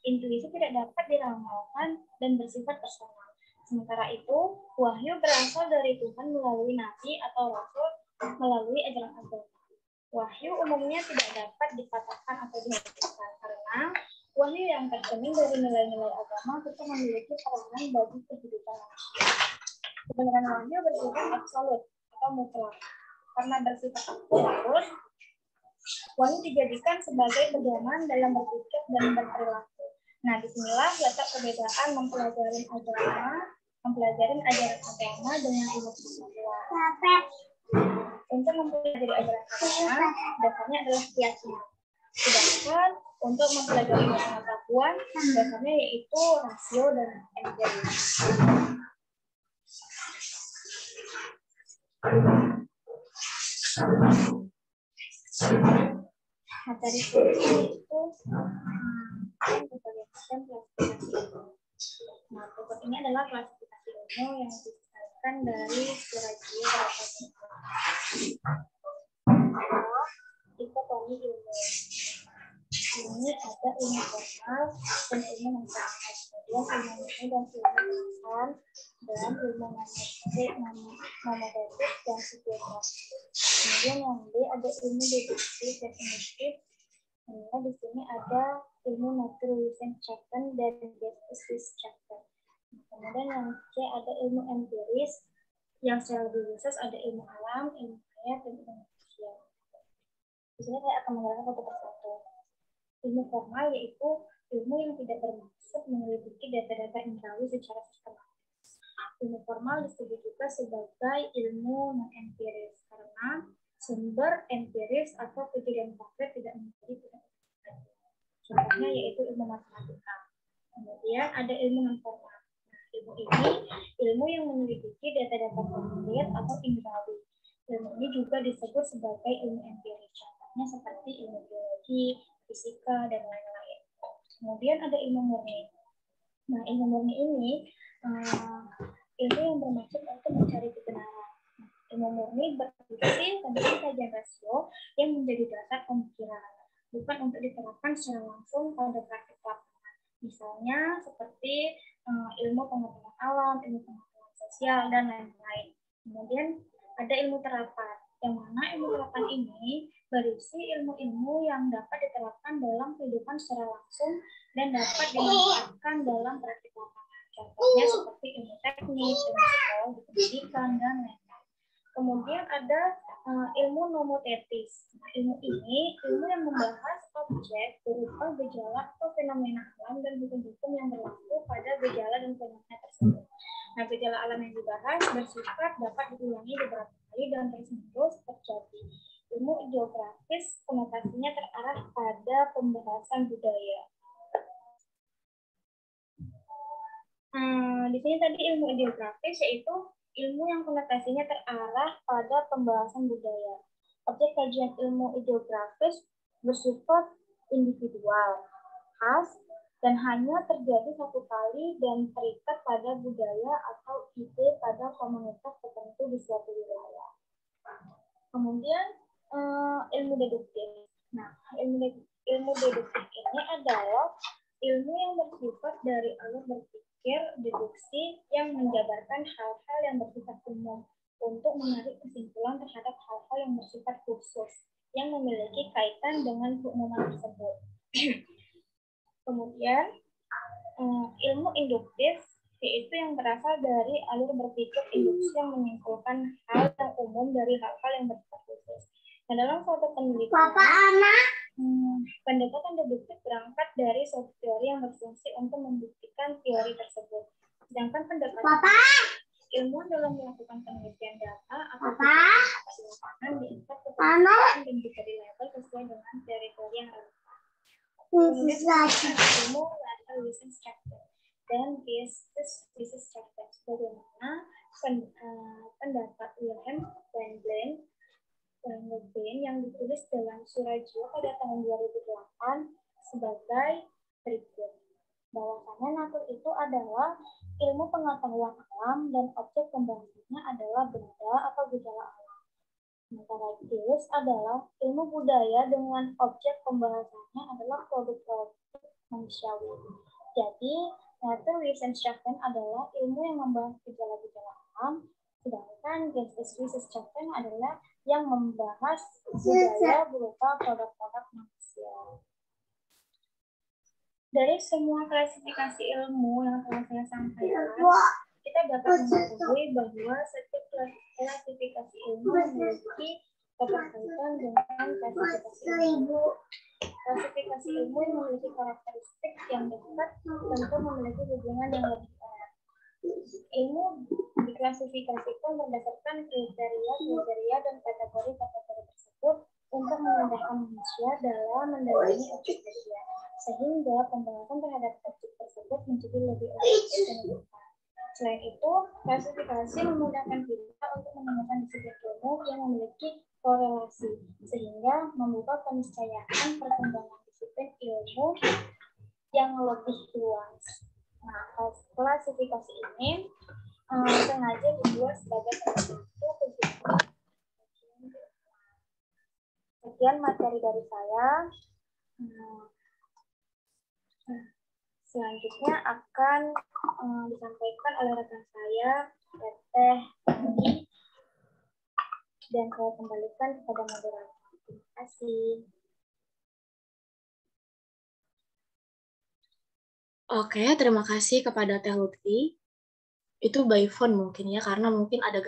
Intuisi tidak dapat diramalkan dan bersifat personal. Sementara itu, wahyu berasal dari Tuhan melalui nabi atau rasul melalui ajaran agama. Wahyu umumnya tidak dapat dikatakan atau dihentikan karena wahyu yang tercermin dari nilai-nilai agama tetap memiliki peranan bagi kehidupan manusia. Kebenaran wahyu bersifat absolut atau mutlak. Karena bersifat absolut, wahyu dijadikan sebagai pedoman dalam berpikir dan berperilaku. Nah, disinilah letak perbedaan mempelajari ajaran agama dengan ilmu pengetahuan. Untuk mempelajari ajaran agama, dasarnya adalah keyakinan. Sedangkan untuk mempelajari ilmu pengetahuan, dasarnya yaitu rasio dan empiris. Materi kuliah itu berbagai macam klasifikasi ilmu. Nah, berikut ini adalah klasifikasi ilmu yang didasarkan dari Surajio dikotomi ilmu. Ini ada ilmu formal dan ilmu non formal. Kemudian ilmu murni dan ilmu pengetahuan dan ilmu nomotetik dan psikologi. Kemudian yang B ada ilmu deduktif dan induktif. Kemudian di sini ada ilmu Naturwissenschaften dan Geisteswissenschaften. Kemudian yang C ada ilmu empiris, yang secara lebih khusus ada ilmu alam, ilmu hayat, dan ilmu manusia. Di sini saya akan menerangkan satu persatu. Ilmu formal yaitu ilmu yang tidak bermaksud menyelidiki data-data indrawi secara sistematis. Ilmu formal disebut juga sebagai ilmu non-empiris karena sumber empiris atau kejadian konkret tidak menjadi tidak. Contohnya yaitu ilmu matematika. Kemudian ada ilmu non-formal. Nah, ilmu ini ilmu yang menyelidiki data-data konkret atau indrawi. Ilmu ini juga disebut sebagai ilmu empiris. Contohnya seperti ilmu biologi, fisika, dan lain-lain. Kemudian ada ilmu murni. Nah, ilmu murni ini ilmu yang bermaksud untuk mencari kebenaran. Ilmu murni berfungsi sebagai kajian rasio yang menjadi dasar pemikiran, bukan untuk diterapkan secara langsung pada praktik lapangan. Misalnya seperti ilmu pengetahuan alam, ilmu pengetahuan sosial, dan lain-lain. Kemudian ada ilmu terapan, yang mana ilmu terapan ini berisi ilmu-ilmu yang dapat diterapkan dalam kehidupan secara langsung dan dapat dimanfaatkan dalam praktik lapangan. Contohnya seperti ilmu teknik, ilmu psikologi, pendidikan, dan lain-lain. Kemudian ada ilmu nomotetis. Ilmu ini ilmu yang membahas objek berupa gejala atau fenomena alam dan hukum-hukum yang berlaku pada gejala dan fenomena tersebut. Nah, gejala alam yang dibahas bersifat dapat diulangi beberapa kali dan terus-menerus terjadi. Ilmu geografis konotasinya terarah pada pembahasan budaya. Di sini tadi ilmu geografis yaitu ilmu yang konotasinya terarah pada pembahasan budaya. Objek kajian ilmu geografis bersifat individual, khas, dan hanya terjadi satu kali dan terikat pada budaya atau ide pada komunitas tertentu di suatu wilayah. Kemudian ilmu deduktif. Nah, ilmu deduktif ini adalah ilmu yang bersifat dari alur berpikir deduksi yang menjabarkan hal-hal yang bersifat umum untuk menarik kesimpulan terhadap hal-hal yang bersifat khusus yang memiliki kaitan dengan keumuman tersebut. Kemudian ilmu induktif yaitu yang berasal dari alur berpikir induksi yang menyimpulkan hal yang umum dari hal-hal yang bersifat khusus. Nah, dalam suatu penelitian, pendekatan deduktif berangkat dari suatu teori yang berfungsi untuk membuktikan teori tersebut. Sedangkan pendekatan ilmuwan dalam melakukan penelitian data atau lapangan diikat ke penelitian dan diberi label sesuai dengan teori-teori yang relevan. Kemudian ilmu atau research chapter dan thesis chapter bagaimana pendapat Wilhelm Weinstein yang ditulis dalam Surajo pada tahun 2008 sebagai berikut. Bahwasannya natur itu adalah ilmu pengetahuan alam dan objek pembahasannya adalah benda atau gejala alam. Sementara thesis adalah ilmu budaya dengan objek pembahasannya adalah produk-produk manusiawi. Jadi, Naturwissenschaften adalah ilmu yang membahas gejala-gejala alam, sedangkan Geisteswissenschaften adalah yang membahas budaya berupa produk-produk manusia. Dari semua klasifikasi ilmu yang telah saya sampaikan, kita dapat mengetahui bahwa setiap klasifikasi ilmu memiliki keterkaitan dengan klasifikasi ilmu. Klasifikasi ilmu yang memiliki karakteristik yang dekat tentu memiliki hubungan yang lebih erat. Ilmu diklasifikasikan berdasarkan kriteria dan kategori-kategori tersebut untuk memudahkan manusia dalam mendalami objek kajian, sehingga pembahasan terhadap objek tersebut menjadi lebih objektif dan lebih. Selain itu, klasifikasi memudahkan kita untuk menemukan disiplin ilmu yang memiliki korelasi, sehingga membuka keniscayaan perkembangan disiplin ilmu yang lebih luas. Nah, klasifikasi ini sengaja dibuat sebagai salah satu kegiatan. Sekian materi dari saya. Selanjutnya akan disampaikan oleh rekan saya, Teteh Adi, dan saya kembalikan kepada moderator. Terima kasih. Oke, terima kasih kepada Teh Lutfi. Itu by phone mungkin ya, karena mungkin ada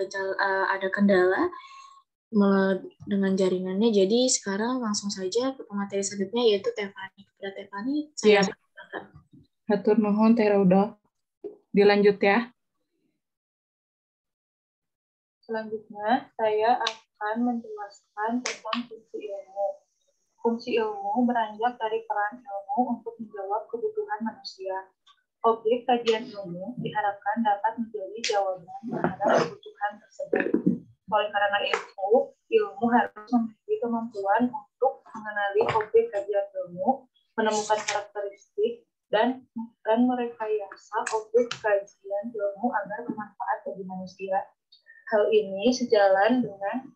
kendala dengan jaringannya. Jadi sekarang langsung saja ke materi selanjutnya yaitu Teh Fani. Kepada Teh Fani, saya silakan. Hatur nuhun Teh Roda. Dilanjut ya. Selanjutnya saya akan menjelaskan tentang fungsi ilmu. Fungsi ilmu beranjak dari peran ilmu untuk menjawab kebutuhan manusia. Objek kajian ilmu diharapkan dapat menjadi jawaban terhadap kebutuhan tersebut. Oleh karena itu, ilmu harus memiliki kemampuan untuk mengenali objek kajian ilmu, menemukan karakteristik, dan merekayasa objek kajian ilmu agar bermanfaat bagi manusia. Hal ini sejalan dengan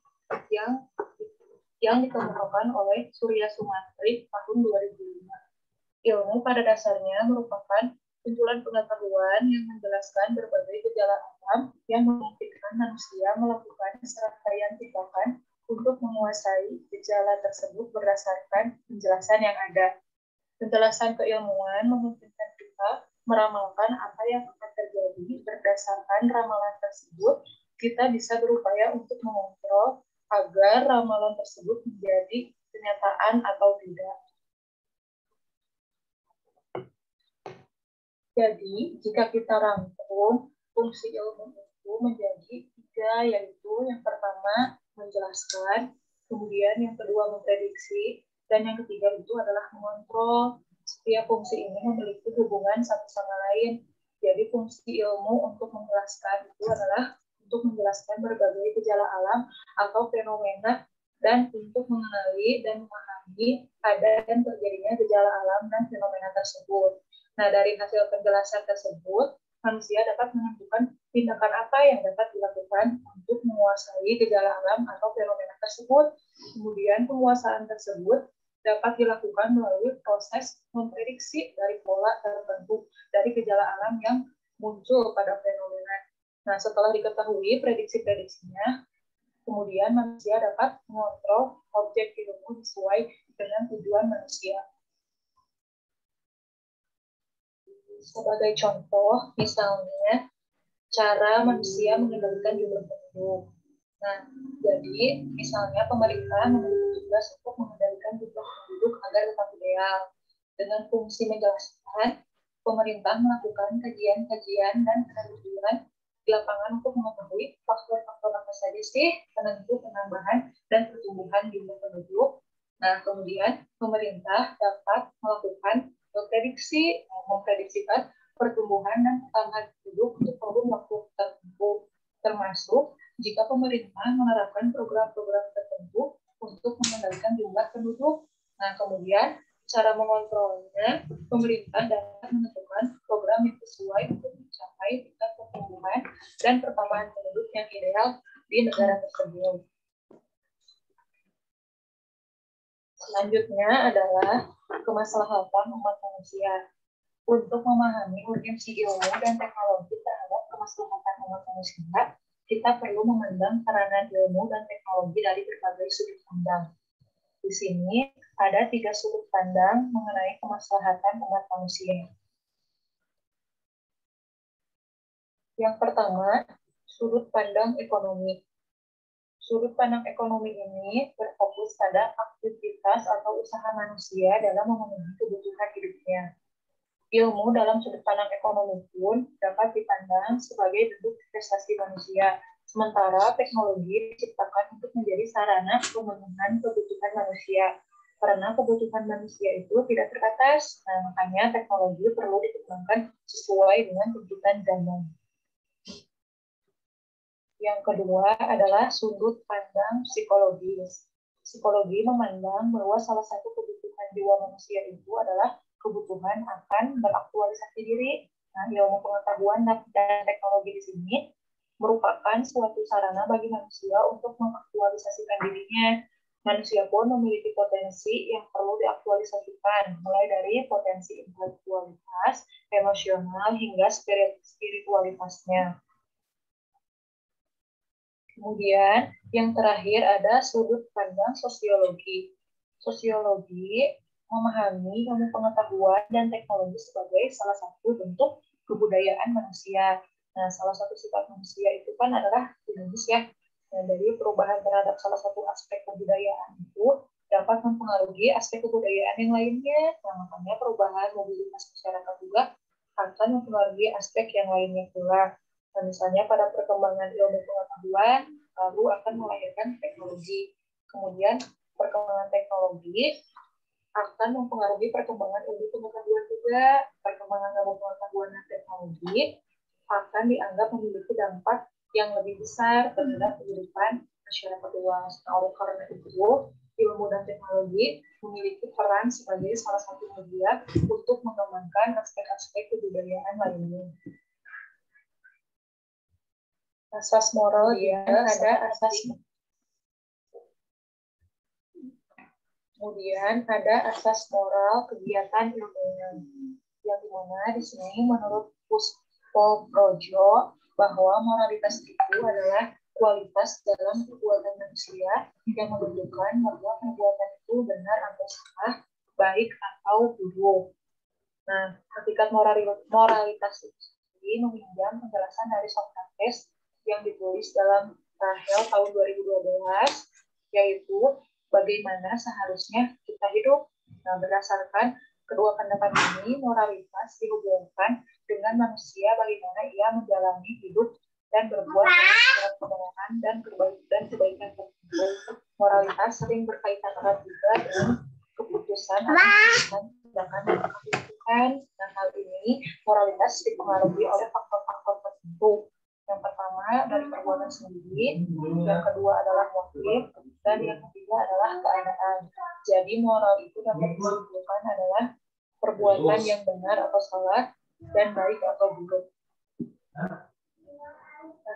yang dikemukakan oleh Surya Sumantri tahun 2005. Ilmu pada dasarnya merupakan kumpulan pengetahuan yang menjelaskan berbagai gejala alam yang memungkinkan manusia melakukan serangkaian tindakan untuk menguasai gejala tersebut berdasarkan penjelasan yang ada. Penjelasan keilmuan memungkinkan kita meramalkan apa yang akan terjadi. Berdasarkan ramalan tersebut, kita bisa berupaya untuk mengontrol agar ramalan tersebut menjadi kenyataan atau tidak. Jadi, jika kita rangkum, fungsi ilmu itu menjadi 3, yaitu yang pertama menjelaskan, kemudian yang kedua memprediksi, dan yang ketiga itu adalah mengontrol. Setiap fungsi ini memiliki hubungan satu sama lain. Jadi, fungsi ilmu untuk menjelaskan itu adalah untuk menjelaskan berbagai gejala alam atau fenomena dan untuk mengenali dan memahami ada dan terjadinya gejala alam dan fenomena tersebut. Nah, dari hasil penjelasan tersebut, manusia dapat menentukan tindakan apa yang dapat dilakukan untuk menguasai gejala alam atau fenomena tersebut. Kemudian, penguasaan tersebut dapat dilakukan melalui proses memprediksi dari pola tertentu dari gejala alam yang muncul pada fenomena. Nah, setelah diketahui prediksi-prediksinya, kemudian manusia dapat mengontrol objek ilmu sesuai dengan tujuan manusia. Sebagai contoh, misalnya, cara manusia mengendalikan jumlah penduduk. Nah, jadi, misalnya pemerintah memiliki tugas untuk mengendalikan jumlah penduduk agar tetap ideal. Dengan fungsi menjelaskan, pemerintah melakukan kajian-kajian dan penelitian di lapangan untuk mengetahui faktor-faktor apa saja sih penentu penambahan dan pertumbuhan jumlah penduduk. Nah, kemudian pemerintah dapat melakukan memprediksikan pertumbuhan dan pertambahan penduduk untuk kurun waktu tertentu, termasuk jika pemerintah menerapkan program-program tertentu untuk mengendalikan jumlah penduduk. Nah, kemudian cara mengontrolnya, pemerintah dapat menentukan program yang sesuai untuk mencapai tingkat pertumbuhan dan pertambahan penduduk yang ideal di negara tersebut. Selanjutnya adalah kemaslahatan umat manusia. Untuk memahami urgensi ilmu dan teknologi terhadap kemaslahatan umat manusia, kita perlu memandang peranan ilmu dan teknologi dari berbagai sudut pandang. Di sini ada 3 sudut pandang mengenai kemaslahatan umat manusia. Yang pertama, sudut pandang ekonomi. Sudut pandang ekonomi ini berfokus pada aktivitas atau usaha manusia dalam memenuhi kebutuhan hidupnya. Ilmu dalam sudut pandang ekonomi pun dapat dipandang sebagai bentuk investasi manusia, sementara teknologi diciptakan untuk menjadi sarana pemenuhan kebutuhan manusia. Karena kebutuhan manusia itu tidak terbatas, nah, makanya teknologi perlu dikembangkan sesuai dengan tuntutan zaman. Yang kedua adalah sudut pandang psikologis. Psikologi memandang bahwa salah satu kebutuhan jiwa manusia itu adalah kebutuhan akan beraktualisasi diri. Nah, ilmu pengetahuan dan teknologi di sini merupakan suatu sarana bagi manusia untuk mengaktualisasikan dirinya. Manusia pun memiliki potensi yang perlu diaktualisasikan, mulai dari potensi intelektualitas, emosional, hingga spiritualitasnya. Kemudian yang terakhir ada sudut pandang sosiologi. Sosiologi memahami ilmu pengetahuan dan teknologi sebagai salah satu bentuk kebudayaan manusia. Nah, salah satu sifat manusia itu kan adalah dinamis ya. Nah, dari perubahan terhadap salah satu aspek kebudayaan itu dapat mempengaruhi aspek kebudayaan yang lainnya. Nah, makanya perubahan mobilitas masyarakat juga akan mempengaruhi aspek yang lainnya pula. Nah, misalnya pada perkembangan ilmu pengetahuan, lalu akan melahirkan teknologi. Kemudian perkembangan teknologi akan mempengaruhi perkembangan ilmu pengetahuan juga. Perkembangan ilmu pengetahuan dan teknologi akan dianggap memiliki dampak yang lebih besar terhadap kehidupan masyarakat luas. Nah, oleh karena itu, ilmu dan teknologi memiliki peran sebagai salah satu media untuk mengembangkan aspek-aspek kebudayaan lainnya. Asas moral juga ada asas. Kemudian ada asas moral kegiatan ilmiah, yang dimana di sini menurut Puspo Projo bahwa moralitas itu adalah kualitas dalam perbuatan manusia yang menunjukkan bahwa perbuatan itu benar atau salah, baik atau buruk. Nah, hakikat moralitas itu sendiri meminjam penjelasan dari Socrates yang ditulis dalam Rahel tahun 2012, yaitu bagaimana seharusnya kita hidup. Nah, berdasarkan kedua pendapat ini, moralitas dihubungkan dengan manusia bagaimana ia menjalani hidup dan berbuat dengan kebenaran dan kebaikan tertentu. Moralitas sering berkaitan erat juga dengan keputusan atau tindakan yang dilakukan. Dan hal ini moralitas dipengaruhi oleh faktor-faktor tertentu. Yang pertama dari perbuatan sendiri, yang kedua adalah motif, dan yang ketiga adalah keadaan. Jadi moral itu dapat disimpulkan adalah perbuatan yang benar atau salah dan baik atau buruk.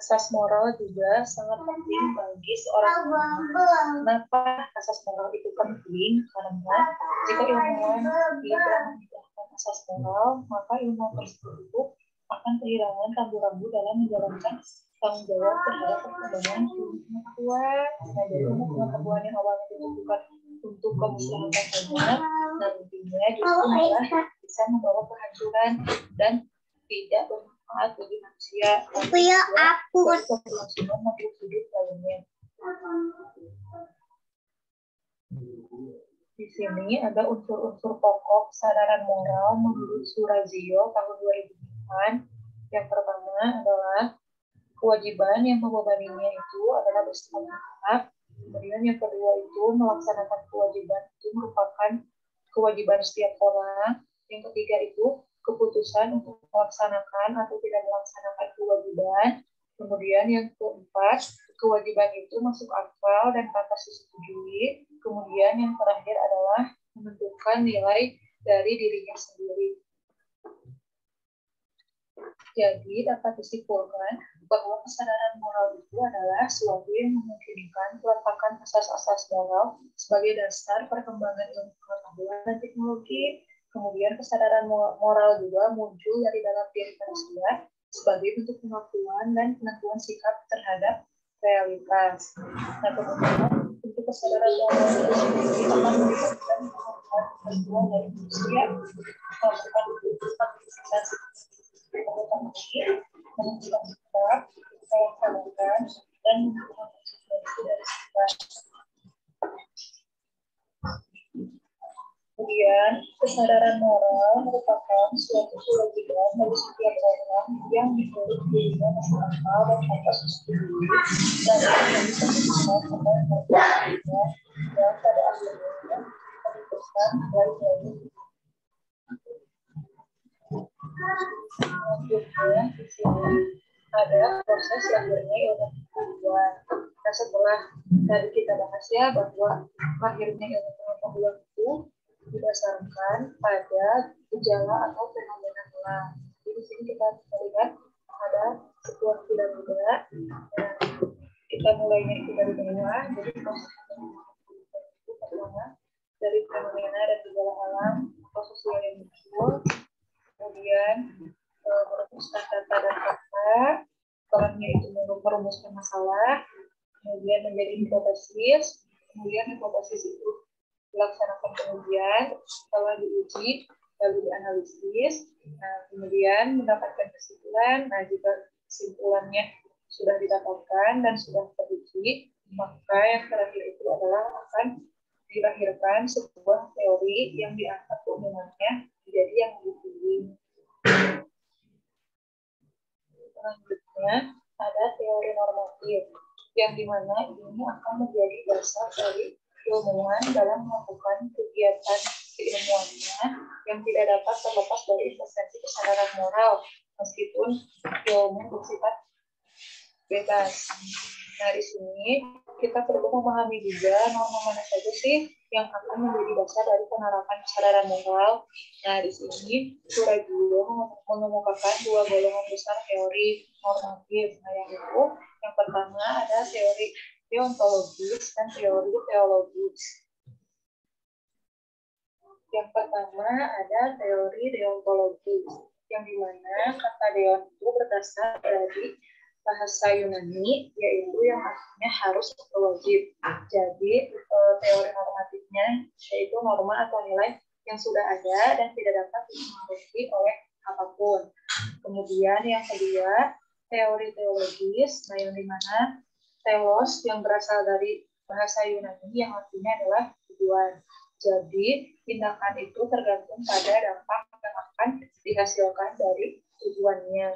Asas moral juga sangat penting bagi seorang ilmuwan. Kenapa asas moral itu penting? Karena jika ilmuwan tidak memikirkan asas moral, maka ilmuwan tersebut akan kehilangan rambu-rambu dalam menjalankan tanggung jawab terhadap perkembangan pengetahuan. Nah, jadi pengetahuan yang awalnya ditentukan untuk kemuslahan umat, nantinya justru malah bisa membawa kehancuran dan tidak bermanfaat bagi manusia. Keberlangsungan makhluk hidup lainnya. Di sini ada unsur-unsur pokok kesadaran moral menurut Surazio tahun 2005. Yang pertama adalah kewajiban yang membebaninya itu adalah bertanggung jawab. Kemudian yang kedua itu melaksanakan kewajiban itu merupakan kewajiban setiap orang. Yang ketiga itu keputusan untuk melaksanakan atau tidak melaksanakan kewajiban. Kemudian yang keempat, kewajiban itu masuk akal dan pantas disetujui. Kemudian yang terakhir adalah menentukan nilai dari dirinya sendiri. Jadi dapat disimpulkan bahwa kesadaran moral itu adalah suatu yang memungkinkan peletakan asas-asas moral sebagai dasar perkembangan ilmu pengetahuan dan teknologi. Kemudian kesadaran moral juga muncul dari dalam diri manusia sebagai bentuk pengakuan dan penentuan sikap terhadap realitas. Nah, kemudian untuk kesadaran moral itu sendiri akan melibatkan kemampuan dari manusia melakukan aktivitas menentukan sikap, melaksanakan, dan menentukan konsekuensi dari sikap. Kemudian, kesadaran moral merupakan suatu kewajiban dari setiap orang yang menurut dirinya masuk akal dan pantas disetujui dan yang bisa dilakukan oleh manusia dan pada akhirnya memutuskan nilai-nilai. Selanjutnya, di sini ada proses lahirnya ilmu pengetahuan. Nah, setelah tadi kita bahas ya bahwa lahirnya ilmu pengetahuan itu didasarkan pada gejala atau fenomena alam. Jadi di sini kita melihat ada sebuah piramida dan kita mulainya itu dari bawah. Jadi proses itu pertama dari fenomena dan gejala alam atau sosial yang muncul. Kemudian merumuskan data dan fakta, perannya itu merumuskan masalah, kemudian menjadi hipotesis, kemudian hipotesis itu dilaksanakan pengujian, setelah diuji, lalu dianalisis, nah, kemudian mendapatkan kesimpulan. Nah, jika kesimpulannya sudah didapatkan dan sudah teruji, maka yang terakhir itu adalah akan dilahirkan sebuah teori yang diangkat keumumannya menjadi yang dipilih. Selanjutnya ada teori normatif yang dimana ini akan menjadi dasar dari ilmuwan dalam melakukan kegiatan keilmuannya yang tidak dapat terlepas dari intervensi kesadaran moral meskipun ilmu bersifat bebas. Nah, di sini kita perlu memahami juga norma mana saja sih yang akan menjadi dasar dari penerapan kesadaran moral. Nah, di sini Surazio mengemukakan dua golongan besar teori normatif. Nah, yang pertama ada teori deontologis dan teori teologis. Yang pertama ada teori deontologis, yang dimana kata deon itu berasal dari bahasa Yunani, yaitu yang artinya harus atau wajib. Jadi teori normatifnya yaitu norma atau nilai yang sudah ada dan tidak dapat dipengaruhi oleh apapun. Kemudian yang kedua teori teologis, nah yang dimana telos yang berasal dari bahasa Yunani yang artinya adalah tujuan. Jadi tindakan itu tergantung pada dampak yang akan dihasilkan dari tujuannya.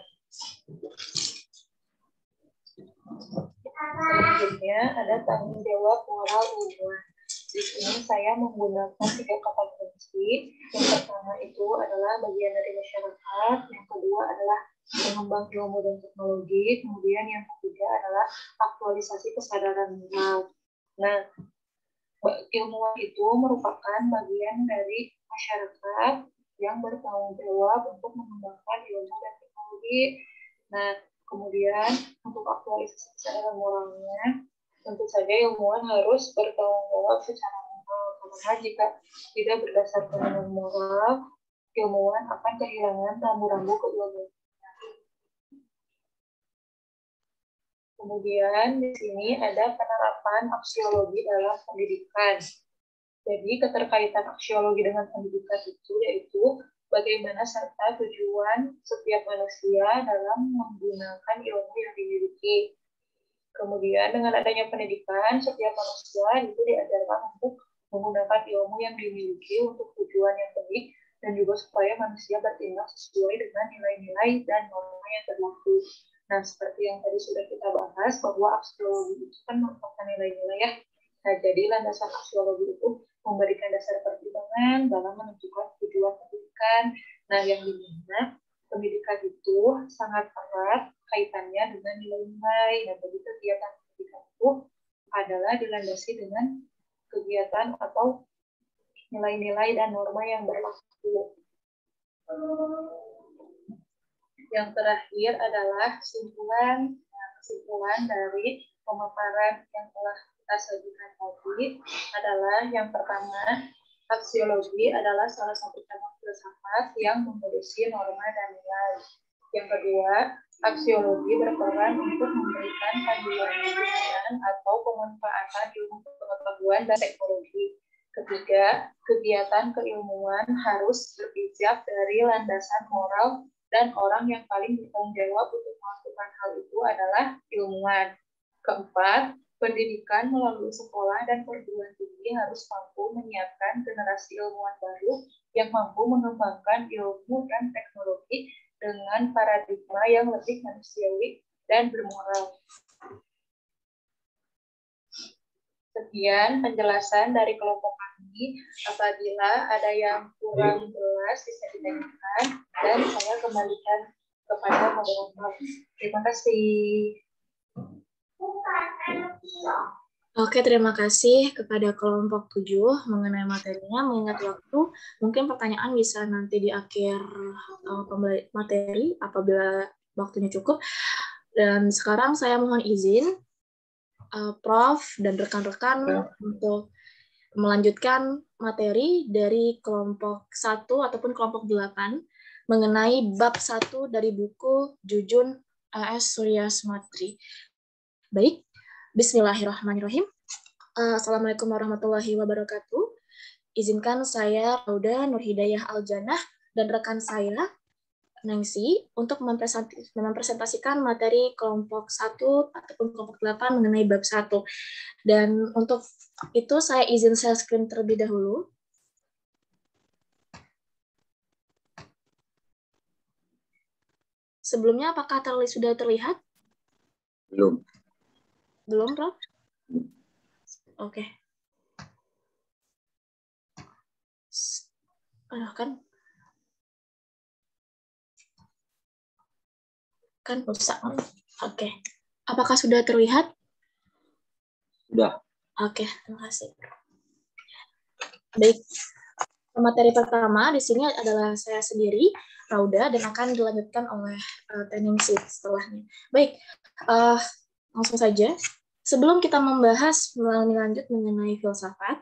Selanjutnya ada tanggung jawab moral ilmuwan. Di sini saya menggunakan 3 kata kunci. Yang pertama itu adalah bagian dari masyarakat, yang kedua adalah pengembang ilmu dan teknologi, kemudian yang ketiga adalah aktualisasi kesadaran moral. Nah, ilmuwan itu merupakan bagian dari masyarakat yang bertanggung jawab untuk mengembangkan ilmu dan teknologi. Nah, kemudian untuk aktualisasi kesadaran moralnya, tentu saja ilmuwan harus bertanggung jawab secara moral, karena jika tidak berdasarkan dengan moral, ilmuwan akan kehilangan rambu-rambu keilmuan. Kemudian di sini ada penerapan aksiologi dalam pendidikan. Jadi keterkaitan aksiologi dengan pendidikan itu yaitu bagaimana serta tujuan setiap manusia dalam menggunakan ilmu yang dimiliki. Kemudian dengan adanya pendidikan, setiap manusia itu diajarkan untuk menggunakan ilmu yang dimiliki untuk tujuan yang baik dan juga supaya manusia bertindak sesuai dengan nilai-nilai dan norma yang berlaku. Nah, seperti yang tadi sudah kita bahas, bahwa aksiologi itu kan merupakan nilai-nilai ya. Nah, jadi landasan aksiologi itu memberikan dasar pertimbangan dalam menentukan tujuan pendidikan. Nah, yang dimana pendidikan itu sangat erat kaitannya dengan nilai-nilai. Dan bagi kegiatan pendidikan itu adalah dilandasi dengan kegiatan atau nilai-nilai dan norma yang berlaku. Yang terakhir adalah kesimpulan dari pemaparan yang telah kita sajikan tadi adalah yang pertama, aksiologi adalah salah satu cabang filsafat yang memodusi norma dan nilai. Yang kedua, aksiologi berperan untuk memberikan panduan atau pemanfaatan ilmu pengetahuan dan teknologi. Ketiga, kegiatan keilmuan harus berpijak dari landasan moral dan orang yang paling bertanggung jawab untuk melakukan hal itu adalah ilmuwan. Keempat, pendidikan melalui sekolah dan perguruan tinggi harus mampu menyiapkan generasi ilmuwan baru yang mampu mengembangkan ilmu dan teknologi dengan paradigma yang lebih manusiawi dan bermoral. Sekian penjelasan dari kelompok kami. Apabila ada yang kurang jelas bisa ditanyakan dan saya kembalikan kepada moderator. Terima kasih. Oke, terima kasih kepada kelompok 7 mengenai materinya. Mengingat waktu, mungkin pertanyaan bisa nanti di akhir materi apabila waktunya cukup. Dan sekarang saya mohon izin Prof dan rekan-rekan untuk melanjutkan materi dari kelompok 1 ataupun kelompok 8 mengenai bab 1 dari buku Jujun A.S. Suryasmantri. Baik, bismillahirrahmanirrahim. Assalamualaikum warahmatullahi wabarakatuh. Izinkan saya Rauda Nurhidayah Aljannah dan rekan saya Nengsi untuk mempresentasikan materi kelompok 1 ataupun kelompok 8 mengenai bab 1. Dan untuk itu saya izin share screen terlebih dahulu. Sebelumnya apakah sudah terlihat? Belum. Belum, Prof? Oke. Kan rusak. Oke. Apakah sudah terlihat? Sudah. Oke, terima kasih. Baik. Materi pertama di sini adalah saya sendiri, Rauda, dan akan dilanjutkan oleh Teningsi setelahnya. Baik, langsung saja. Sebelum kita membahas lebih lanjut mengenai filsafat,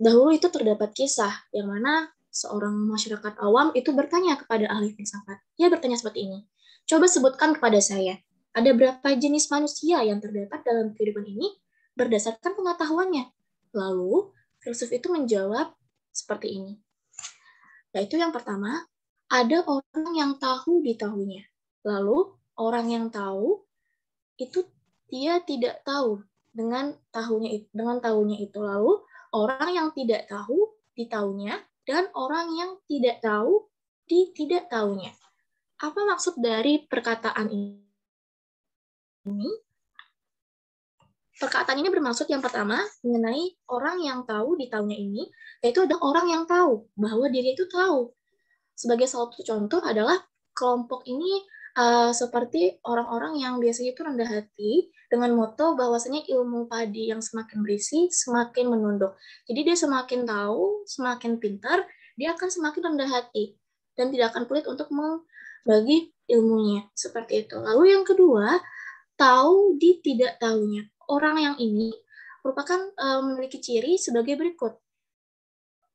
dahulu itu terdapat kisah yang mana seorang masyarakat awam itu bertanya kepada ahli filsafat. Ia bertanya seperti ini. Coba sebutkan kepada saya, ada berapa jenis manusia yang terdapat dalam kehidupan ini berdasarkan pengetahuannya? Lalu, filsuf itu menjawab seperti ini. Yaitu yang pertama, ada orang yang tahu di tahunya. Lalu, orang yang tahu itu dia tidak tahu dengan tahunya itu. Lalu, orang yang tidak tahu di tahunya dan orang yang tidak tahu di tidak tahunya. Apa maksud dari perkataan ini? Perkataan ini bermaksud yang pertama mengenai orang yang tahu di tahunya ini, yaitu ada orang yang tahu bahwa diri itu tahu. Sebagai salah satu contoh adalah kelompok ini seperti orang-orang yang biasanya itu rendah hati dengan moto bahwasanya ilmu padi yang semakin berisi semakin menunduk. Jadi dia semakin tahu, semakin pintar, dia akan semakin rendah hati dan tidak akan pelit untuk membagi ilmunya seperti itu. Lalu yang kedua, tahu di tidak tahunya. Orang yang ini merupakan memiliki ciri sebagai berikut.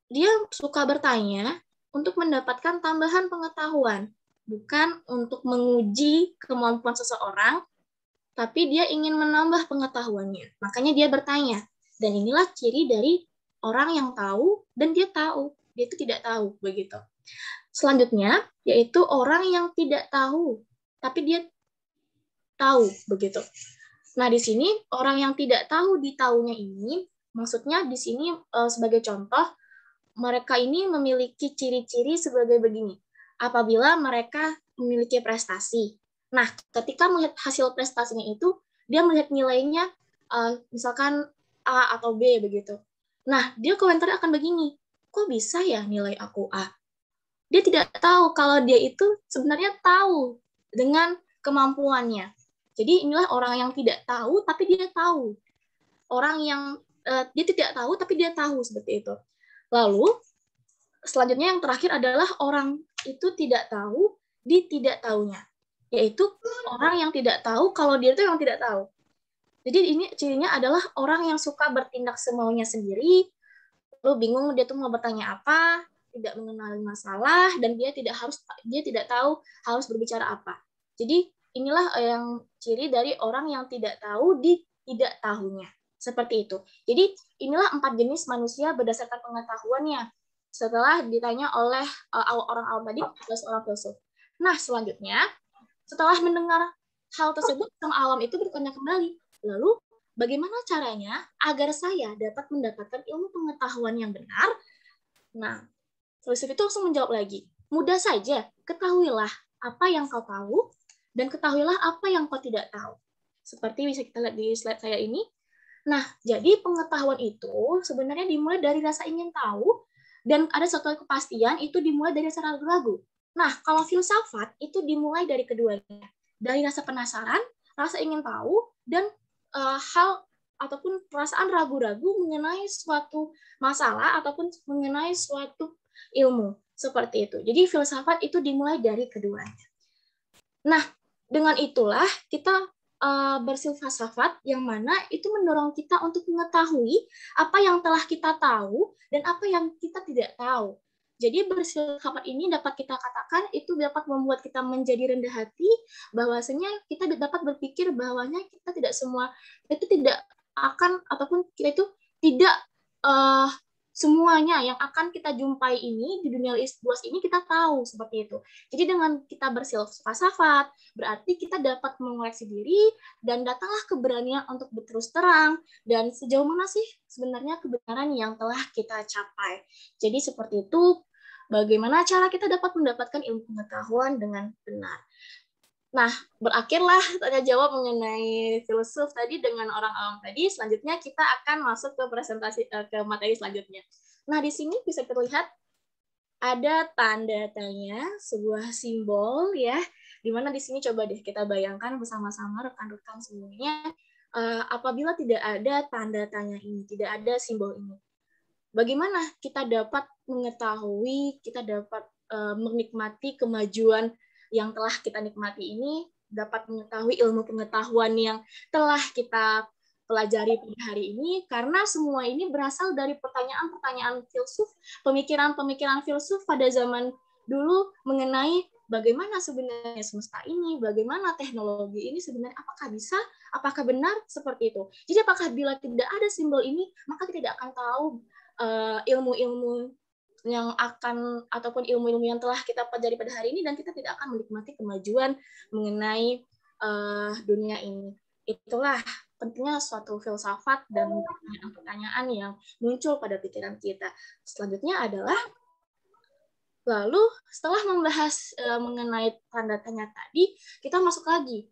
Dia suka bertanya untuk mendapatkan tambahan pengetahuan, bukan untuk menguji kemampuan seseorang, tapi dia ingin menambah pengetahuannya. Makanya dia bertanya. Dan inilah ciri dari orang yang tahu dan dia tahu. Dia itu tidak tahu, begitu. Selanjutnya, yaitu orang yang tidak tahu, tapi dia tahu, begitu. Nah, di sini orang yang tidak tahu di tahunya ini, maksudnya di sini sebagai contoh, mereka ini memiliki ciri-ciri sebagai begini. Apabila mereka memiliki prestasi, nah, ketika melihat hasil prestasinya itu, dia melihat nilainya, misalkan A atau B, begitu. Nah, dia komentar akan begini, kok bisa ya nilai aku A? Dia tidak tahu kalau dia itu sebenarnya tahu dengan kemampuannya. Jadi inilah orang yang tidak tahu, tapi dia tahu. Orang yang dia tidak tahu, tapi dia tahu, seperti itu. Lalu, selanjutnya yang terakhir adalah orang itu tidak tahu di tidak tahunya. Yaitu orang yang tidak tahu kalau dia itu yang tidak tahu. Jadi ini cirinya adalah orang yang suka bertindak semaunya sendiri, lalu bingung dia tuh mau bertanya apa, tidak mengenali masalah, dan dia tidak tahu harus berbicara apa. Jadi inilah yang ciri dari orang yang tidak tahu di tidak tahunya. Seperti itu. Jadi inilah 4 jenis manusia berdasarkan pengetahuannya. Setelah ditanya oleh orang awam tadi, oleh seorang filsuf. Nah, selanjutnya, setelah mendengar hal tersebut, orang awam itu bertanya kembali. Lalu, bagaimana caranya agar saya dapat mendapatkan ilmu pengetahuan yang benar? Nah, filsuf itu langsung menjawab lagi. Mudah saja, ketahuilah apa yang kau tahu, dan ketahuilah apa yang kau tidak tahu. Seperti bisa kita lihat di slide saya ini. Nah, jadi pengetahuan itu sebenarnya dimulai dari rasa ingin tahu, dan ada satu kepastian itu dimulai dari rasa ragu-ragu. Nah, kalau filsafat itu dimulai dari keduanya. Dari rasa penasaran, rasa ingin tahu, dan hal ataupun perasaan ragu-ragu mengenai suatu masalah ataupun mengenai suatu ilmu. Seperti itu. Jadi filsafat itu dimulai dari keduanya. Nah, dengan itulah kita berfilsafat yang mana itu mendorong kita untuk mengetahui apa yang telah kita tahu dan apa yang kita tidak tahu. Jadi berfilsafat ini dapat kita katakan itu dapat membuat kita menjadi rendah hati, bahwasanya kita dapat berpikir bahwanya kita tidak akan ataupun kita itu tidak semuanya yang akan kita jumpai ini di dunia luas ini kita tahu, seperti itu. Jadi dengan kita berfilsafat, berarti kita dapat mengoreksi diri dan datanglah keberanian untuk berterus terang dan sejauh mana sih sebenarnya kebenaran yang telah kita capai. Jadi seperti itu, bagaimana cara kita dapat mendapatkan ilmu pengetahuan dengan benar. Nah, berakhirlah tanya jawab mengenai filsuf tadi dengan orang awam tadi. Selanjutnya kita akan masuk ke presentasi ke materi selanjutnya. Nah, di sini bisa terlihat ada tanda tanya, sebuah simbol ya. Di mana di sini coba deh kita bayangkan bersama-sama rekan-rekan semuanya, apabila tidak ada tanda tanya ini, tidak ada simbol ini. Bagaimana kita dapat mengetahui, kita dapat menikmati kemajuan yang telah kita nikmati ini, dapat mengetahui ilmu pengetahuan yang telah kita pelajari pada hari ini, karena semua ini berasal dari pertanyaan-pertanyaan filsuf, pemikiran-pemikiran filsuf pada zaman dulu mengenai bagaimana sebenarnya semesta ini, bagaimana teknologi ini sebenarnya, apakah bisa, apakah benar, seperti itu. Jadi apakah bila tidak ada simbol ini, maka kita tidak akan tahu ilmu-ilmu yang akan ataupun ilmu-ilmu yang telah kita pelajari pada hari ini, dan kita tidak akan menikmati kemajuan mengenai dunia ini. Itulah pentingnya suatu filsafat dan pertanyaan-pertanyaan yang muncul pada pikiran kita. Selanjutnya adalah Lalu setelah membahas mengenai tanda tanya tadi, kita masuk lagi.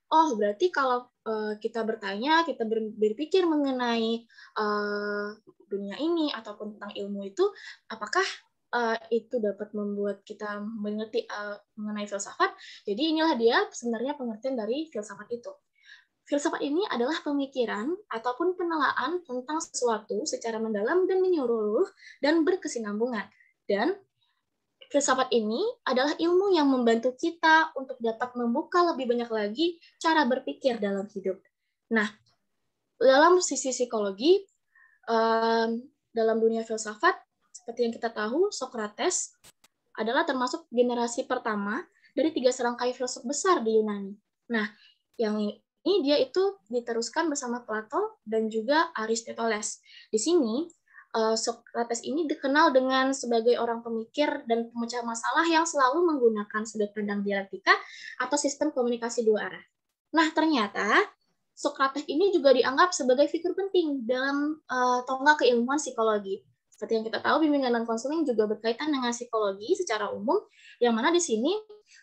Oh, berarti kalau kita bertanya, kita berpikir mengenai dunia ini ataupun tentang ilmu itu, apakah itu dapat membuat kita mengerti mengenai filsafat? Jadi inilah dia sebenarnya pengertian dari filsafat itu. Filsafat ini adalah pemikiran ataupun penelaan tentang sesuatu secara mendalam dan menyeluruh dan berkesinambungan. Dan filsafat ini adalah ilmu yang membantu kita untuk dapat membuka lebih banyak lagi cara berpikir dalam hidup. Nah, dalam sisi psikologi, dalam dunia filsafat, seperti yang kita tahu, Socrates adalah termasuk generasi pertama dari 3 serangkai filsuf besar di Yunani. Nah, yang ini dia itu diteruskan bersama Plato dan juga Aristoteles. Di sini, Socrates ini dikenal dengan sebagai orang pemikir dan pemecah masalah yang selalu menggunakan sudut pandang dialektika atau sistem komunikasi dua arah. Nah, ternyata Socrates ini juga dianggap sebagai figur penting dalam tonggak keilmuan psikologi. Seperti yang kita tahu, bimbingan dan konseling juga berkaitan dengan psikologi secara umum, yang mana di sini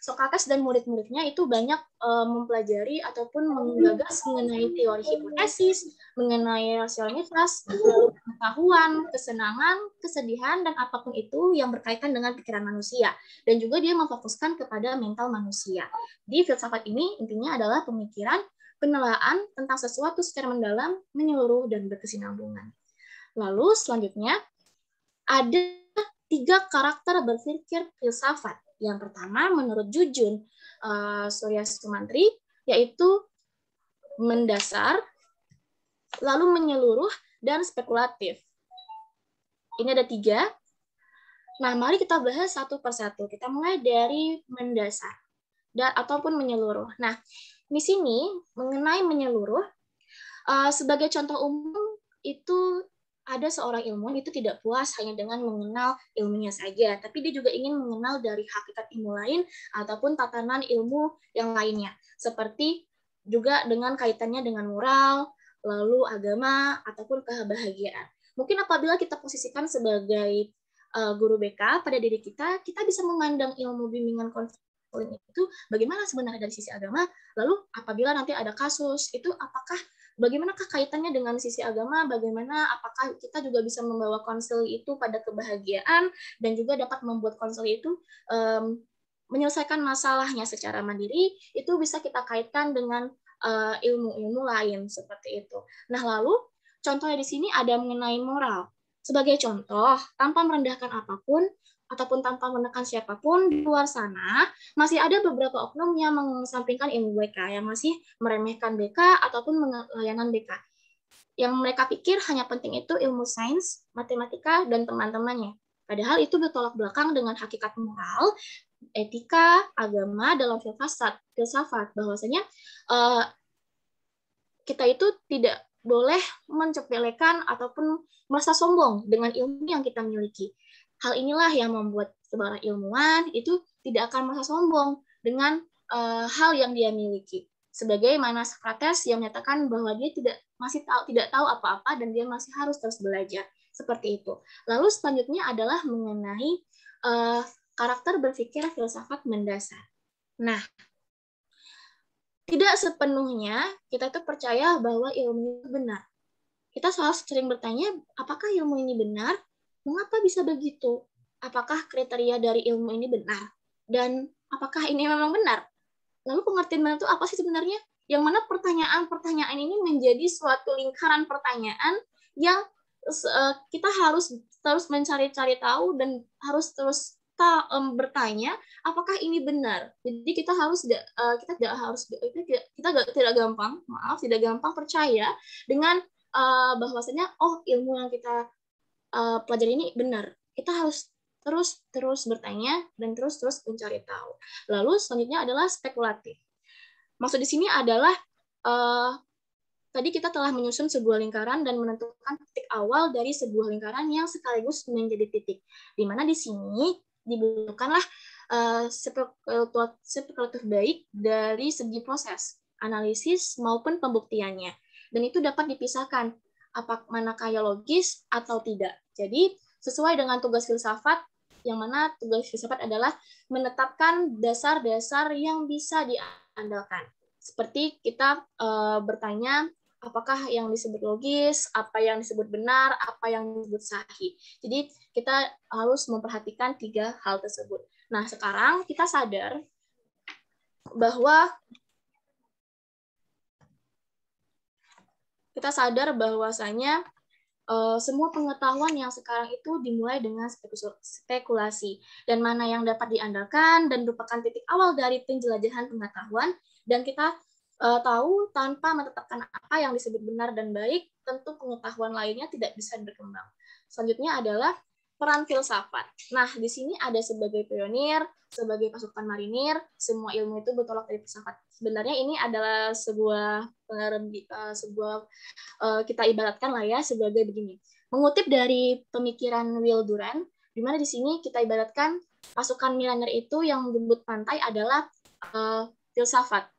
Socrates dan murid-muridnya itu banyak mempelajari ataupun menggagas mengenai teori hipotesis, mengenai rasionalitas, lalu pengetahuan, kesenangan, kesedihan, dan apapun itu yang berkaitan dengan pikiran manusia. Dan juga dia memfokuskan kepada mental manusia. Di filsafat ini intinya adalah pemikiran, penelaan tentang sesuatu secara mendalam, menyeluruh, dan berkesinambungan. Lalu selanjutnya, ada 3 karakter berpikir filsafat. Yang pertama, menurut Jujun Surya Sumantri, yaitu mendasar, lalu menyeluruh, dan spekulatif. Ini ada 3. Nah, mari kita bahas satu persatu. Kita mulai dari mendasar ataupun menyeluruh. Nah, di sini mengenai menyeluruh, sebagai contoh umum itu ada seorang ilmuwan itu tidak puas hanya dengan mengenal ilmunya saja, tapi dia juga ingin mengenal dari hakikat ilmu lain ataupun tatanan ilmu yang lainnya, seperti juga dengan kaitannya dengan moral, lalu agama, ataupun kebahagiaan. Mungkin apabila kita posisikan sebagai guru BK pada diri kita, kita bisa memandang ilmu bimbingan konseling itu bagaimana sebenarnya dari sisi agama, lalu apabila nanti ada kasus, itu bagaimanakah kaitannya dengan sisi agama, bagaimana apakah kita juga bisa membawa konseli itu pada kebahagiaan, dan juga dapat membuat konseli itu menyelesaikan masalahnya secara mandiri, itu bisa kita kaitkan dengan ilmu-ilmu lain, seperti itu. Nah, lalu contohnya di sini ada mengenai moral. Sebagai contoh, tanpa merendahkan apapun, ataupun tanpa menekan siapapun di luar sana, masih ada beberapa oknum yang mengesampingkan ilmu BK, yang masih meremehkan BK ataupun layanan BK. Yang mereka pikir hanya penting itu ilmu sains, matematika, dan teman-temannya. Padahal itu bertolak belakang dengan hakikat moral, etika, agama dalam filsafat, bahwasanya kita itu tidak boleh mencepelekan ataupun merasa sombong dengan ilmu yang kita miliki. Hal inilah yang membuat seorang ilmuwan itu tidak akan merasa sombong dengan hal yang dia miliki. Sebagaimana Socrates yang menyatakan bahwa dia tidak tahu apa-apa dan dia masih harus terus belajar. Seperti itu. Lalu selanjutnya adalah mengenai karakter berpikir filsafat mendasar. Nah, tidak sepenuhnya kita itu percaya bahwa ilmu itu benar. Kita selalu sering bertanya, apakah ilmu ini benar? Mengapa bisa begitu? Apakah kriteria dari ilmu ini benar? Dan apakah ini memang benar? Lalu pengertian benar itu apa sih sebenarnya? Yang mana pertanyaan-pertanyaan ini menjadi suatu lingkaran pertanyaan yang kita harus terus mencari-cari tahu dan harus terus bertanya apakah ini benar. Jadi kita tidak gampang percaya dengan bahwasanya ilmu yang kita pelajari ini benar. Kita harus terus bertanya dan terus mencari tahu. Lalu selanjutnya adalah spekulatif. Maksud di sini adalah tadi kita telah menyusun sebuah lingkaran dan menentukan titik awal dari sebuah lingkaran yang sekaligus menjadi titik. Di mana di sini dibutuhkanlah spekulatif baik dari segi proses, analisis maupun pembuktiannya. Dan itu dapat dipisahkan manakah logis atau tidak. Jadi sesuai dengan tugas filsafat, yang mana tugas filsafat adalah menetapkan dasar-dasar yang bisa diandalkan. Seperti kita bertanya apakah yang disebut logis, apa yang disebut benar, apa yang disebut sahih. Jadi kita harus memperhatikan 3 hal tersebut. Nah, sekarang kita sadar bahwasanya semua pengetahuan yang sekarang itu dimulai dengan spekulasi, dan mana yang dapat diandalkan dan merupakan titik awal dari penjelajahan pengetahuan, dan kita tahu tanpa menetapkan apa yang disebut benar dan baik, tentu pengetahuan lainnya tidak bisa berkembang. Selanjutnya adalah peran filsafat. Nah, di sini ada sebagai pionir, sebagai pasukan marinir, semua ilmu itu bertolak dari filsafat. Sebenarnya ini adalah sebuah kita ibaratkan lah ya sebagai begini. Mengutip dari pemikiran Will Durant, di mana di sini kita ibaratkan pasukan marinir itu yang menyebut pantai adalah filsafat.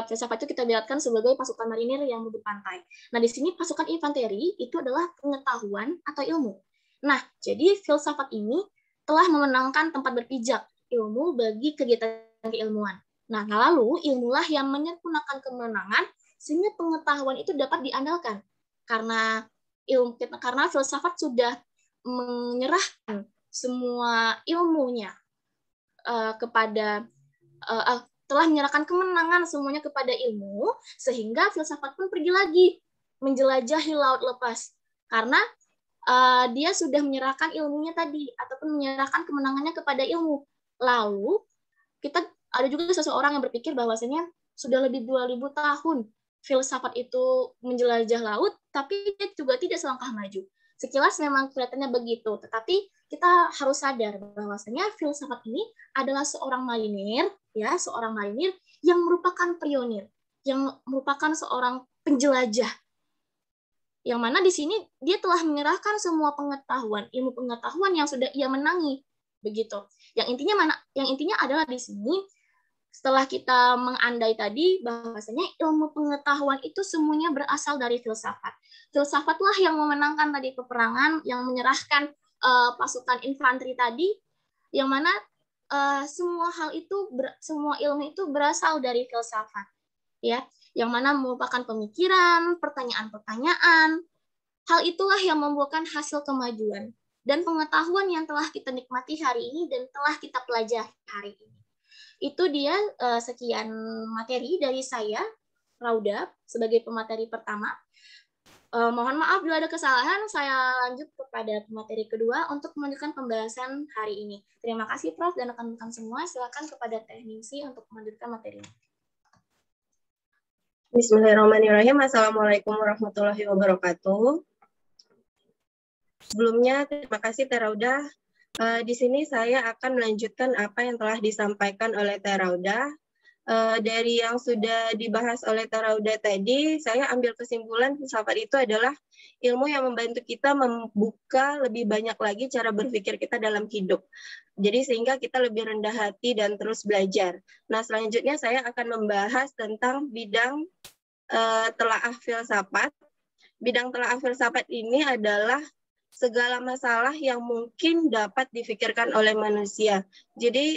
Filsafat itu kita ibaratkan sebagai pasukan marinir yang menyebut pantai. Nah, di sini pasukan infanteri itu adalah pengetahuan atau ilmu. Nah, jadi filsafat ini telah memenangkan tempat berpijak ilmu bagi kegiatan keilmuan. Nah, lalu ilmulah yang menyempurnakan kemenangan sehingga pengetahuan itu dapat diandalkan. Karena filsafat sudah menyerahkan semua ilmunya telah menyerahkan kemenangan semuanya kepada ilmu, sehingga filsafat pun pergi lagi menjelajahi laut lepas. Karena dia sudah menyerahkan ilmunya tadi, ataupun menyerahkan kemenangannya kepada ilmu. Lalu, ada juga seseorang yang berpikir bahwasanya sudah lebih 2000 tahun filsafat itu menjelajah laut, tapi dia juga tidak selangkah maju. Sekilas memang kelihatannya begitu, tetapi kita harus sadar bahwasanya filsafat ini adalah seorang marinir yang merupakan pionir, yang merupakan seorang penjelajah. Yang mana di sini dia telah menyerahkan semua pengetahuan, ilmu pengetahuan yang sudah ia menangi, begitu. Yang intinya adalah di sini setelah kita mengandai tadi bahwasanya ilmu pengetahuan itu semuanya berasal dari filsafat. Filsafatlah yang memenangkan tadi peperangan, yang menyerahkan pasukan infanteri tadi, yang mana semua ilmu itu berasal dari filsafat, ya, yang mana merupakan pemikiran, pertanyaan-pertanyaan. Hal itulah yang membuahkan hasil kemajuan dan pengetahuan yang telah kita nikmati hari ini dan telah kita pelajari hari ini. Itu dia sekian materi dari saya, Rauda, sebagai pemateri pertama. Mohon maaf bila ada kesalahan, saya lanjut kepada pemateri kedua untuk melanjutkan pembahasan hari ini. Terima kasih Prof dan rekan-rekan semua. Silakan kepada teknisi untuk melanjutkan materinya. Bismillahirrahmanirrahim. Assalamualaikum warahmatullahi wabarakatuh. Sebelumnya, terima kasih Teh Rauda. Di sini saya akan melanjutkan apa yang telah disampaikan oleh Teh Rauda. Dari yang sudah dibahas oleh Teh Rauda tadi, saya ambil kesimpulan filsafat itu adalah ilmu yang membantu kita membuka lebih banyak lagi cara berpikir kita dalam hidup. Jadi sehingga kita lebih rendah hati dan terus belajar. Nah, selanjutnya saya akan membahas tentang bidang telaah filsafat. Bidang telaah filsafat ini adalah segala masalah yang mungkin dapat difikirkan oleh manusia. Jadi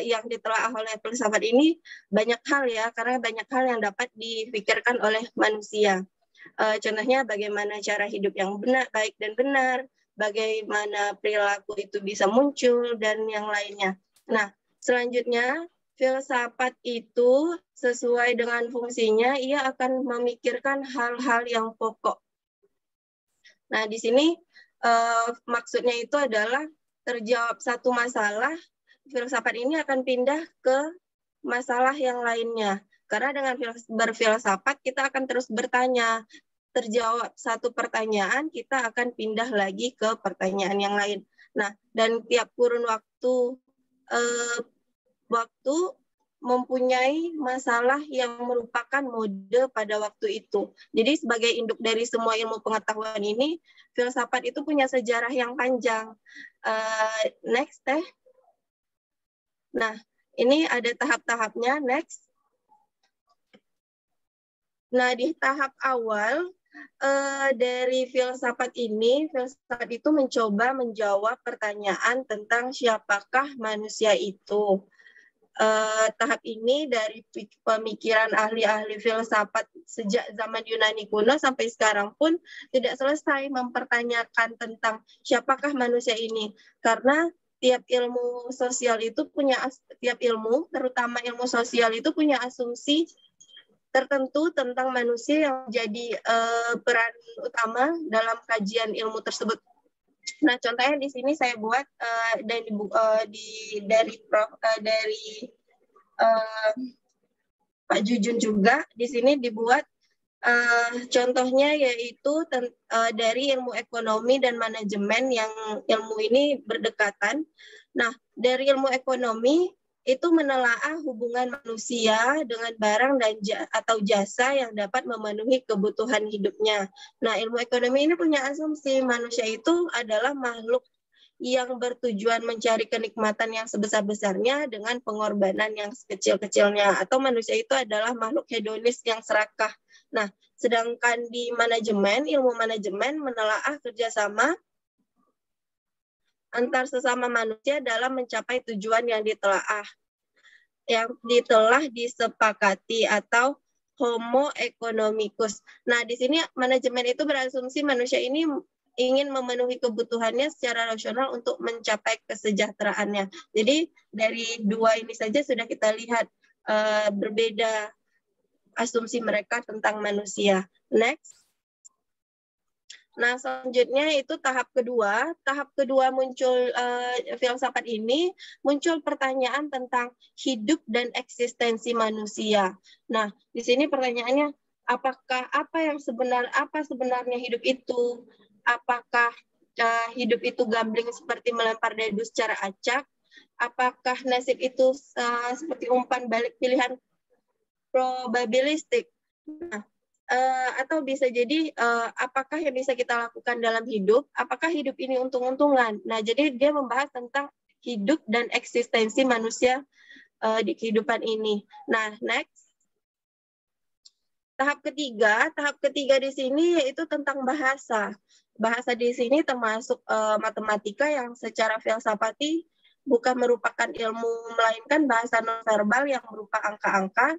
yang ditelaah oleh filsafat ini banyak hal ya, karena banyak hal yang dapat difikirkan oleh manusia. Contohnya bagaimana cara hidup yang benar, baik dan benar, bagaimana perilaku itu bisa muncul, dan yang lainnya. Nah, selanjutnya filsafat itu sesuai dengan fungsinya, ia akan memikirkan hal-hal yang pokok. Nah, di sini maksudnya itu adalah terjawab satu masalah, filsafat ini akan pindah ke masalah yang lainnya. Karena dengan berfilsafat kita akan terus bertanya, terjawab satu pertanyaan, kita akan pindah lagi ke pertanyaan yang lain. Nah, dan tiap kurun waktu mempunyai masalah yang merupakan mode pada waktu itu. Jadi sebagai induk dari semua ilmu pengetahuan ini, filsafat itu punya sejarah yang panjang. Next, Teh. Nah, ini ada tahap-tahapnya. Next. Nah, di tahap awal, dari filsafat itu mencoba menjawab pertanyaan tentang siapakah manusia itu. Tahap ini dari pemikiran ahli-ahli filsafat sejak zaman Yunani kuno sampai sekarang pun tidak selesai mempertanyakan tentang siapakah manusia ini, karena tiap ilmu sosial itu punya terutama ilmu sosial itu punya asumsi tertentu tentang manusia yang jadi peran utama dalam kajian ilmu tersebut. Nah, contohnya di sini saya buat dari Pak Jujun juga di sini dibuat contohnya, yaitu dari ilmu ekonomi dan manajemen yang ilmu ini berdekatan. Nah, dari ilmu ekonomi itu menelaah hubungan manusia dengan barang dan atau jasa yang dapat memenuhi kebutuhan hidupnya. Nah, ilmu ekonomi ini punya asumsi manusia itu adalah makhluk yang bertujuan mencari kenikmatan yang sebesar-besarnya dengan pengorbanan yang sekecil-kecilnya, atau manusia itu adalah makhluk hedonis yang serakah. Nah, sedangkan di ilmu manajemen menelaah kerjasama antar sesama manusia dalam mencapai tujuan yang telah disepakati atau homo economicus. Nah, di sini manajemen itu berasumsi manusia ini ingin memenuhi kebutuhannya secara rasional untuk mencapai kesejahteraannya. Jadi dari dua ini saja sudah kita lihat berbeda asumsi mereka tentang manusia. Next. Nah, selanjutnya itu tahap kedua. Tahap kedua muncul filsafat ini, muncul pertanyaan tentang hidup dan eksistensi manusia. Nah, di sini pertanyaannya, apa sebenarnya hidup itu? Apakah hidup itu gambling seperti melempar dadu secara acak? Apakah nasib itu seperti umpan balik pilihan probabilistik? Nah, atau bisa jadi apakah yang bisa kita lakukan dalam hidup, apakah hidup ini untung-untungan. Nah, jadi dia membahas tentang hidup dan eksistensi manusia di kehidupan ini. Nah, next. Tahap ketiga di sini yaitu tentang bahasa. Bahasa di sini termasuk matematika yang secara filsafati bukan merupakan ilmu, melainkan bahasa nonverbal yang berupa angka-angka.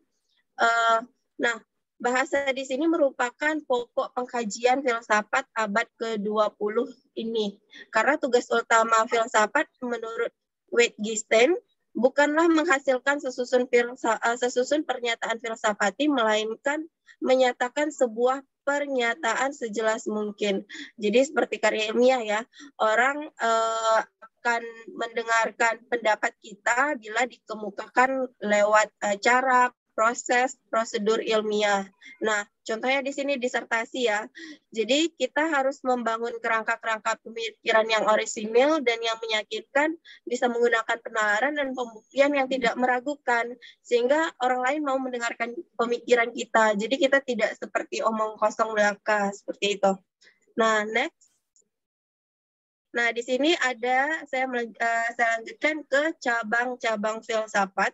Nah, bahasa di sini merupakan pokok pengkajian filsafat abad ke-20 ini. Karena tugas utama filsafat menurut Wittgenstein bukanlah menghasilkan sesusun pernyataan filsafati, melainkan menyatakan sebuah pernyataan sejelas mungkin. Jadi seperti karya ilmiah ya, orang akan mendengarkan pendapat kita bila dikemukakan lewat cara, proses, prosedur ilmiah. Nah, contohnya di sini disertasi ya. Jadi kita harus membangun kerangka-kerangka pemikiran yang orisinil dan yang meyakinkan, bisa menggunakan penalaran dan pembuktian yang tidak meragukan, sehingga orang lain mau mendengarkan pemikiran kita. Jadi kita tidak seperti omong kosong belaka, seperti itu. Nah, next. Nah, di sini saya lanjutkan ke cabang-cabang filsafat.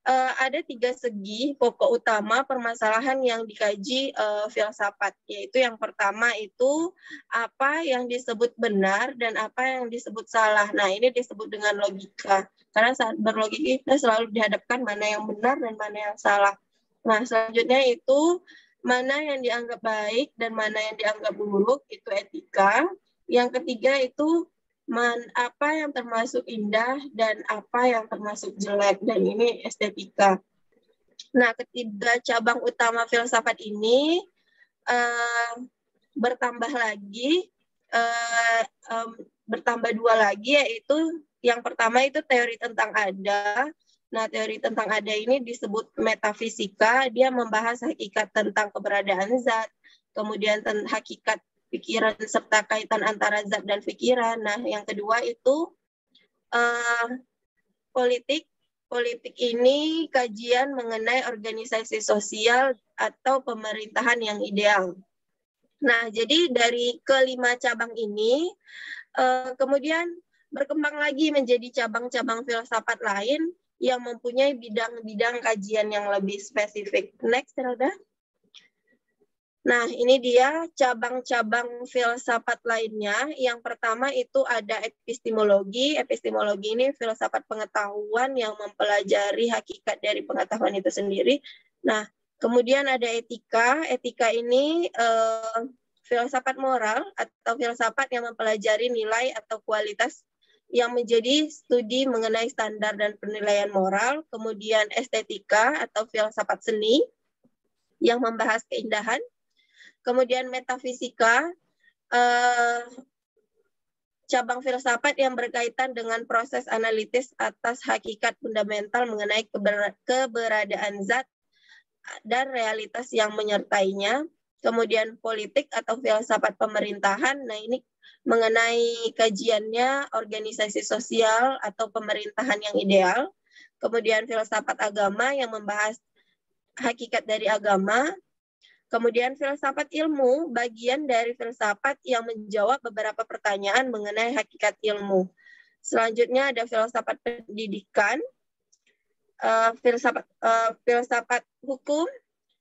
Ada 3 segi pokok utama permasalahan yang dikaji filsafat, yaitu yang pertama itu apa yang disebut benar dan apa yang disebut salah. Nah, ini disebut dengan logika, karena saat berlogika kita selalu dihadapkan mana yang benar dan mana yang salah. Nah, selanjutnya itu mana yang dianggap baik dan mana yang dianggap buruk, itu etika. Yang ketiga itu apa yang termasuk indah dan apa yang termasuk jelek, dan ini estetika. Nah, ketiga cabang utama filsafat ini bertambah 2 lagi, yaitu yang pertama itu teori tentang ada. Nah, teori tentang ada ini disebut metafisika. Dia membahas hakikat tentang keberadaan zat, kemudian hakikat pikiran serta kaitan antara zat dan pikiran. Nah, yang kedua itu politik. Politik ini kajian mengenai organisasi sosial atau pemerintahan yang ideal. Nah, jadi dari kelima cabang ini kemudian berkembang lagi menjadi cabang-cabang filsafat lain yang mempunyai bidang-bidang kajian yang lebih spesifik. Next, Rada. Nah, ini dia cabang-cabang filsafat lainnya. Yang pertama itu ada epistemologi. Epistemologi ini filsafat pengetahuan yang mempelajari hakikat dari pengetahuan itu sendiri. Nah, kemudian ada etika. Etika ini filsafat moral atau filsafat yang mempelajari nilai atau kualitas yang menjadi studi mengenai standar dan penilaian moral. Kemudian estetika atau filsafat seni yang membahas keindahan. Kemudian metafisika, cabang filsafat yang berkaitan dengan proses analitis atas hakikat fundamental mengenai keberadaan zat dan realitas yang menyertainya. Kemudian politik atau filsafat pemerintahan, nah ini mengenai kajiannya organisasi sosial atau pemerintahan yang ideal. Kemudian filsafat agama yang membahas hakikat dari agama. Kemudian filsafat ilmu, bagian dari filsafat yang menjawab beberapa pertanyaan mengenai hakikat ilmu. Selanjutnya ada filsafat pendidikan, filsafat hukum.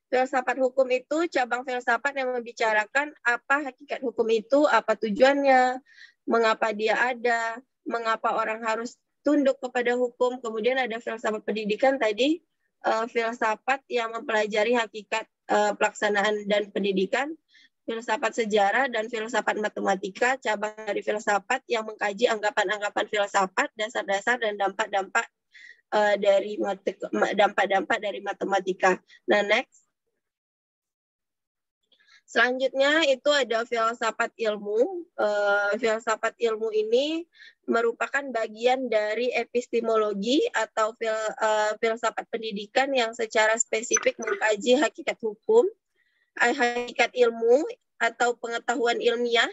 Filsafat hukum itu cabang filsafat yang membicarakan apa hakikat hukum itu, apa tujuannya, mengapa dia ada, mengapa orang harus tunduk kepada hukum. Kemudian ada filsafat pendidikan tadi, filsafat yang mempelajari hakikat pelaksanaan dan pendidikan, filsafat sejarah dan filsafat matematika, cabang dari filsafat yang mengkaji anggapan-anggapan filsafat, dasar-dasar dan dampak-dampak dari matematika. Nah, next. Selanjutnya itu ada filsafat ilmu. Filsafat ilmu ini merupakan bagian dari epistemologi atau filsafat pendidikan yang secara spesifik mengkaji hakikat hukum, hakikat ilmu atau pengetahuan ilmiah.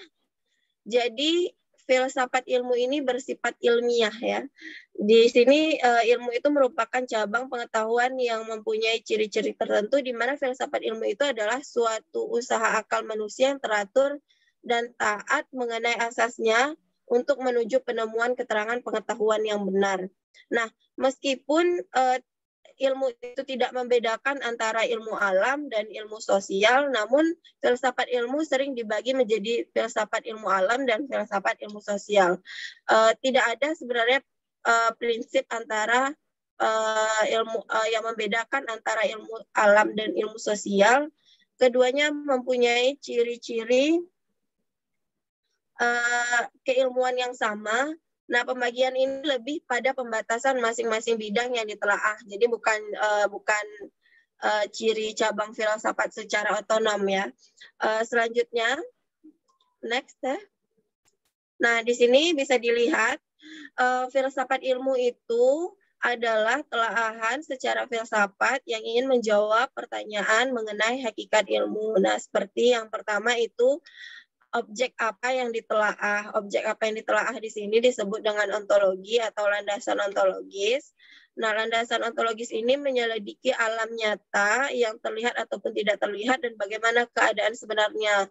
Jadi filsafat ilmu ini bersifat ilmiah ya. Di sini ilmu itu merupakan cabang pengetahuan yang mempunyai ciri-ciri tertentu di mana filsafat ilmu itu adalah suatu usaha akal manusia yang teratur dan taat mengenai asasnya untuk menuju penemuan keterangan pengetahuan yang benar. Nah, meskipun ilmu itu tidak membedakan antara ilmu alam dan ilmu sosial, namun filsafat ilmu sering dibagi menjadi filsafat ilmu alam dan filsafat ilmu sosial. Tidak ada sebenarnya prinsip antara ilmu yang membedakan antara ilmu alam dan ilmu sosial. Keduanya mempunyai ciri-ciri keilmuan yang sama. Nah, pembagian ini lebih pada pembatasan masing-masing bidang yang ditelaah. Jadi bukan ciri cabang filsafat secara otonom ya. Selanjutnya, next ya. Nah, di sini bisa dilihat filsafat ilmu itu adalah telaahan secara filsafat yang ingin menjawab pertanyaan mengenai hakikat ilmu. Nah, seperti yang pertama itu objek apa yang ditelaah. Objek apa yang ditelaah di sini disebut dengan ontologi atau landasan ontologis. Nah, landasan ontologis ini menyelidiki alam nyata yang terlihat ataupun tidak terlihat dan bagaimana keadaan sebenarnya.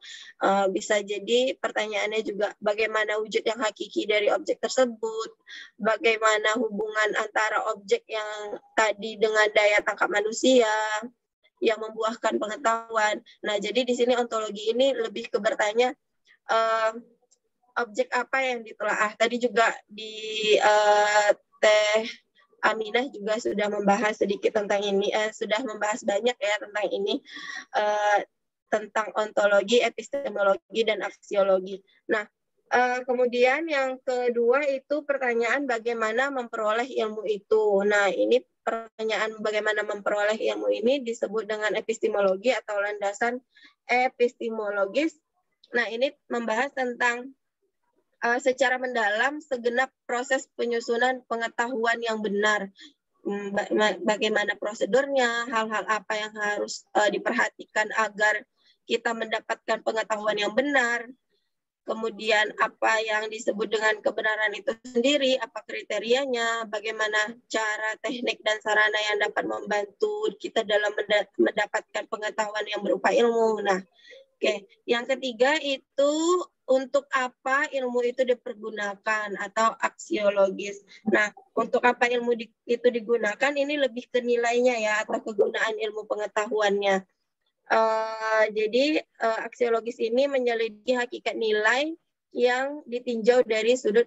Bisa jadi pertanyaannya juga bagaimana wujud yang hakiki dari objek tersebut, bagaimana hubungan antara objek yang tadi dengan daya tangkap manusia yang membuahkan pengetahuan. Nah, jadi di sini ontologi ini lebih ke bertanya objek apa yang ditelaah. Tadi juga di Teh Aminah juga sudah membahas sedikit tentang ini, sudah membahas banyak ya tentang ini, tentang ontologi, epistemologi, dan aksiologi. Nah, kemudian yang kedua itu pertanyaan bagaimana memperoleh ilmu itu. Nah, ini pertanyaan bagaimana memperoleh ilmu ini disebut dengan epistemologi atau landasan epistemologis. Nah, ini membahas tentang secara mendalam segenap proses penyusunan pengetahuan yang benar. Bagaimana prosedurnya, hal-hal apa yang harus diperhatikan agar kita mendapatkan pengetahuan yang benar. Kemudian apa yang disebut dengan kebenaran itu sendiri, apa kriterianya, bagaimana cara, teknik, dan sarana yang dapat membantu kita dalam mendapatkan pengetahuan yang berupa ilmu. Nah, oke, yang ketiga itu untuk apa ilmu itu dipergunakan atau aksiologis. Nah, untuk apa ilmu itu digunakan ini lebih ke nilainya ya atau kegunaan ilmu pengetahuannya. Jadi aksiologis ini menyelidiki hakikat nilai yang ditinjau dari sudut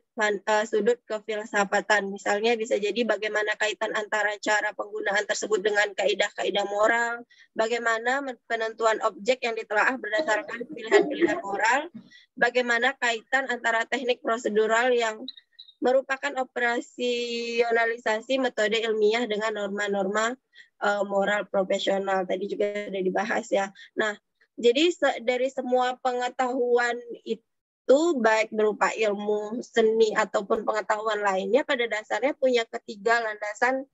kefilsafatan. Misalnya bisa jadi bagaimana kaitan antara cara penggunaan tersebut dengan kaidah-kaidah moral, bagaimana penentuan objek yang ditelaah berdasarkan pilihan-pilihan moral, bagaimana kaitan antara teknik prosedural yang merupakan operasionalisasi metode ilmiah dengan norma-norma moral profesional. Tadi juga sudah dibahas ya. Nah, jadi dari semua pengetahuan itu, baik berupa ilmu, seni, ataupun pengetahuan lainnya, pada dasarnya punya ketiga landasan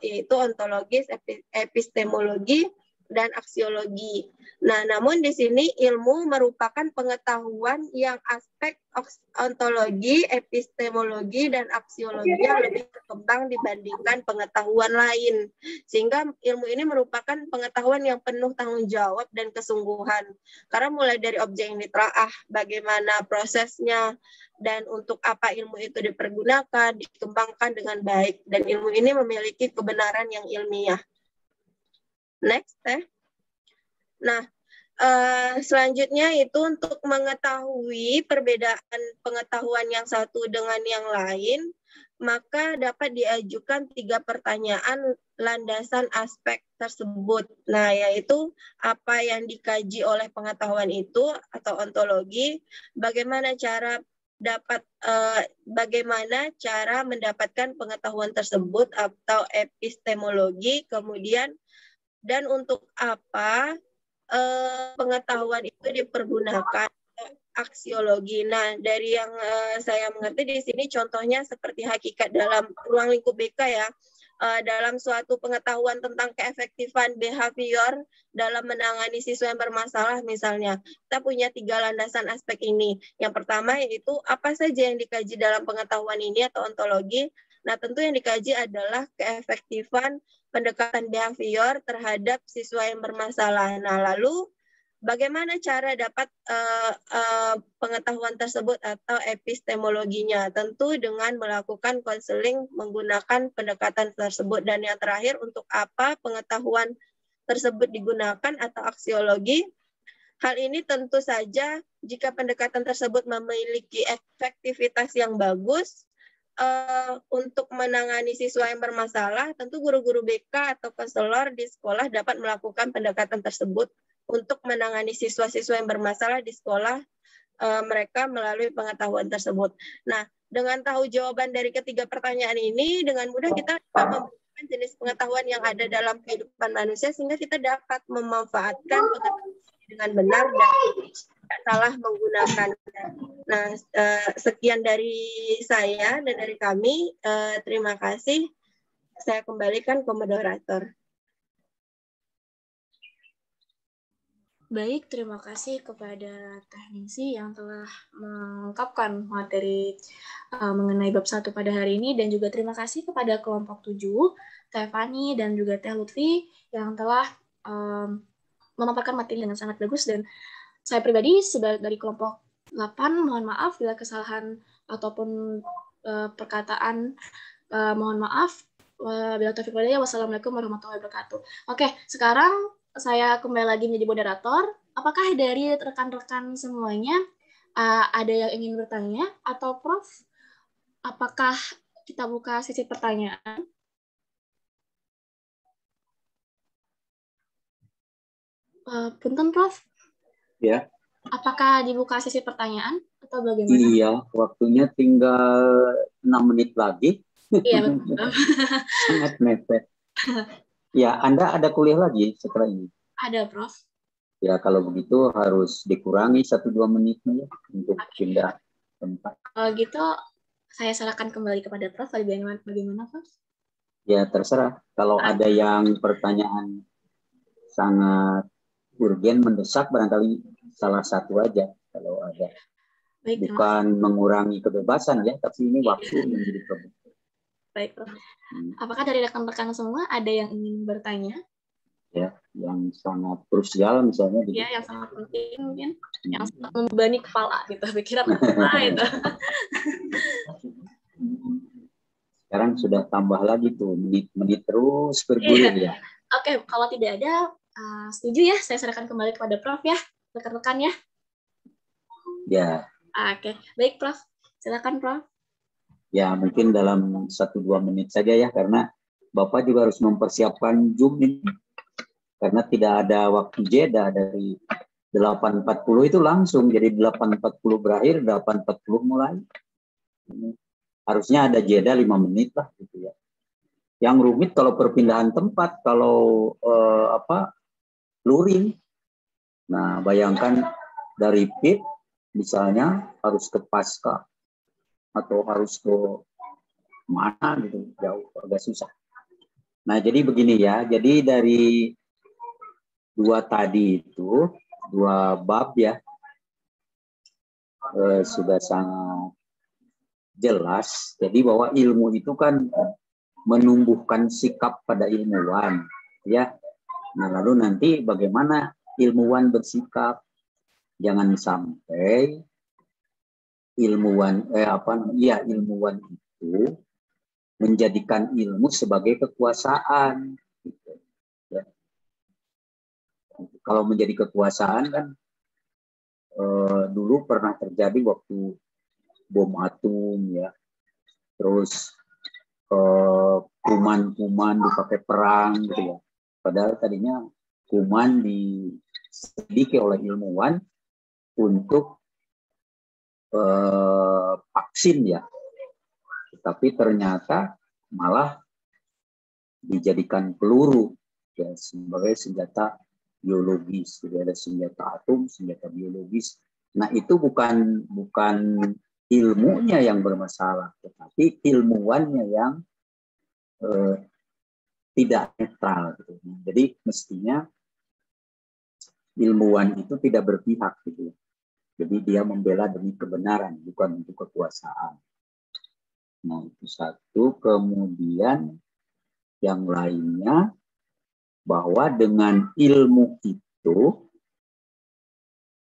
yaitu ontologis, epistemologi, dan aksiologi. Nah, namun di sini ilmu merupakan pengetahuan yang aspek ontologi, epistemologi, dan aksiologi yang lebih berkembang dibandingkan pengetahuan lain. Sehingga ilmu ini merupakan pengetahuan yang penuh tanggung jawab dan kesungguhan. Karena mulai dari objek yang ditelaah, bagaimana prosesnya, dan untuk apa ilmu itu dipergunakan, dikembangkan dengan baik. Dan ilmu ini memiliki kebenaran yang ilmiah. Next, Nah, selanjutnya itu untuk mengetahui perbedaan pengetahuan yang satu dengan yang lain, maka dapat diajukan 3 pertanyaan landasan aspek tersebut. Nah, yaitu apa yang dikaji oleh pengetahuan itu atau ontologi, bagaimana cara mendapatkan pengetahuan tersebut atau epistemologi, kemudian dan untuk apa pengetahuan itu dipergunakan aksiologi. Nah, dari yang saya mengerti di sini contohnya seperti hakikat dalam ruang lingkup BK ya, dalam suatu pengetahuan tentang keefektifan behavior dalam menangani siswa yang bermasalah misalnya. Kita punya 3 landasan aspek ini. Yang pertama yaitu apa saja yang dikaji dalam pengetahuan ini atau ontologi. Nah, tentu yang dikaji adalah keefektifan pendekatan behavior terhadap siswa yang bermasalah. Nah, lalu bagaimana cara dapat pengetahuan tersebut atau epistemologinya? Tentu dengan melakukan konseling menggunakan pendekatan tersebut. Dan yang terakhir, untuk apa pengetahuan tersebut digunakan atau aksiologi? Hal ini tentu saja jika pendekatan tersebut memiliki efektivitas yang bagus, untuk menangani siswa yang bermasalah, tentu guru-guru BK atau konselor di sekolah dapat melakukan pendekatan tersebut untuk menangani siswa-siswa yang bermasalah di sekolah mereka melalui pengetahuan tersebut. Nah, dengan tahu jawaban dari ketiga pertanyaan ini, dengan mudah kita dapat memberikan jenis pengetahuan yang ada dalam kehidupan manusia sehingga kita dapat memanfaatkan pengetahuan dengan benar dan tidak salah menggunakannya. Nah, sekian dari saya dan dari kami. Terima kasih. Saya kembalikan ke moderator. Baik, terima kasih kepada teknisi yang telah mengungkapkan materi mengenai bab 1 pada hari ini, dan juga terima kasih kepada kelompok 7, Teh Fani dan juga Teh Lutfi yang telah memaparkan materi dengan sangat bagus. Dan saya pribadi dari kelompok 8, mohon maaf bila kesalahan ataupun perkataan, mohon maaf. Bila taufiq wal hidayah, wassalamualaikum warahmatullahi wabarakatuh. Oke, sekarang saya kembali lagi menjadi moderator. Apakah dari rekan-rekan semuanya ada yang ingin bertanya? Atau Prof, apakah kita buka sesi pertanyaan? Punten, Prof. Ya. Apakah dibuka sesi pertanyaan atau bagaimana? Iya, waktunya tinggal 6 menit lagi. Iya, betul. Sangat mepet. Ya, Anda ada kuliah lagi setelah ini? Ada, Prof. Ya, kalau begitu harus dikurangi 1-2 menitnya ya, untuk pindah tempat. Kalau gitu, saya serahkan kembali kepada Prof. Bagaimana, Prof? Ya, terserah. Kalau ada yang pertanyaan sangat urgen, mendesak, barangkali salah satu aja. Kalau ada. Baik, bukan mengurangi kebebasan ya, tapi ini waktu menjadi problem. Baik, Prof. Apakah dari rekan-rekan semua ada yang ingin bertanya? Ya, yang sangat krusial misalnya. Ya, yang sangat penting mungkin, yang sangat membebani kepala gitu, pikiran apa itu. Sekarang sudah tambah lagi tuh, menit-menit terus bergulir ya. Oke, kalau tidak ada, setuju ya, saya serahkan kembali kepada Prof ya, rekan-rekan ya. Ya. Oke, baik Prof. Silakan Prof. Ya, mungkin dalam 1-2 menit saja ya, karena Bapak juga harus mempersiapkan Zoom ini. Karena tidak ada waktu jeda dari 8.40 itu langsung, jadi 8.40 berakhir, 8.40 mulai. Harusnya ada jeda 5 menit lah gitu ya. Yang rumit kalau perpindahan tempat, kalau luring. Nah, bayangkan dari PIT misalnya harus ke Pasca atau harus ke mana gitu, jauh, agak susah. Nah, jadi begini ya, jadi dari 2 tadi itu, 2 bab ya, sudah sangat jelas. Jadi bahwa ilmu itu kan menumbuhkan sikap pada ilmuwan, ya. Nah, lalu nanti bagaimana ilmuwan bersikap? Jangan sampai ilmuwan itu menjadikan ilmu sebagai kekuasaan. Gitu. Ya. Kalau menjadi kekuasaan kan dulu pernah terjadi waktu bom atom ya, terus kuman dipakai perang gitu ya. Padahal tadinya kuman diselidiki oleh ilmuwan untuk vaksin ya, tapi ternyata malah dijadikan peluru ya, sebagai senjata biologis. Jadi ada senjata atom, senjata biologis. Nah, itu bukan ilmunya yang bermasalah, tetapi ilmuwannya yang tidak netral gitu. Jadi mestinya ilmuwan itu tidak berpihak gitu. Jadi dia membela demi kebenaran, bukan untuk kekuasaan. Nah, itu satu. Kemudian yang lainnya, bahwa dengan ilmu itu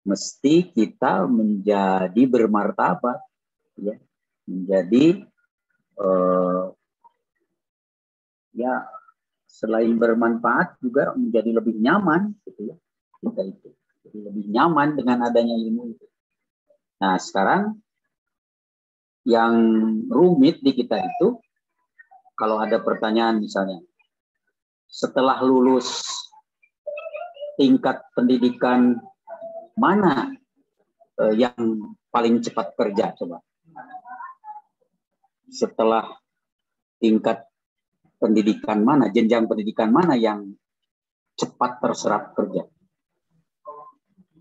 mesti kita menjadi bermartabat, ya, menjadi ya selain bermanfaat juga menjadi lebih nyaman, gitu ya, kita itu. Jadi lebih nyaman dengan adanya ilmu itu. Nah, sekarang yang rumit di kita itu, kalau ada pertanyaan misalnya, setelah lulus tingkat pendidikan mana yang paling cepat kerja, coba? Setelah tingkat pendidikan mana, jenjang pendidikan mana yang cepat terserap kerja?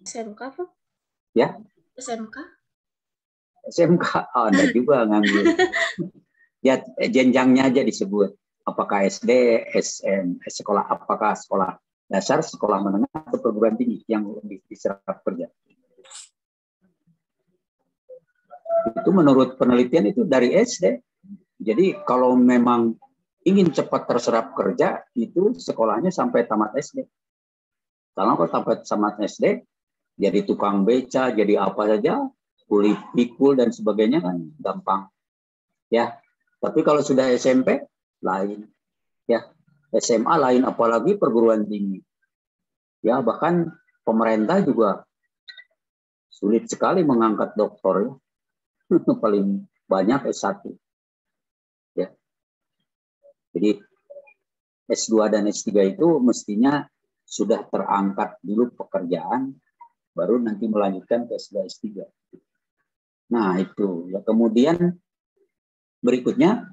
SMK, Pak? Ya? SMK? SMK, ada juga nganggur. Ya, jenjangnya aja disebut. Apakah SD, sekolah, apakah sekolah dasar, sekolah menengah, atau perguruan tinggi yang lebih diserap kerja. Itu menurut penelitian itu dari SD. Jadi kalau memang ingin cepat terserap kerja, itu sekolahnya sampai tamat SD. Kalau sampai tamat SD, jadi tukang beca, jadi apa saja, kulit pikul dan sebagainya kan gampang. Ya, tapi kalau sudah SMP lain, ya, SMA lain, apalagi perguruan tinggi. Ya, bahkan pemerintah juga sulit sekali mengangkat doktor, ya. Paling banyak S1. Ya. Jadi S2 dan S3 itu mestinya sudah terangkat dulu pekerjaan, baru nanti melanjutkan ke S2, S3. Nah, itu. Ya, kemudian berikutnya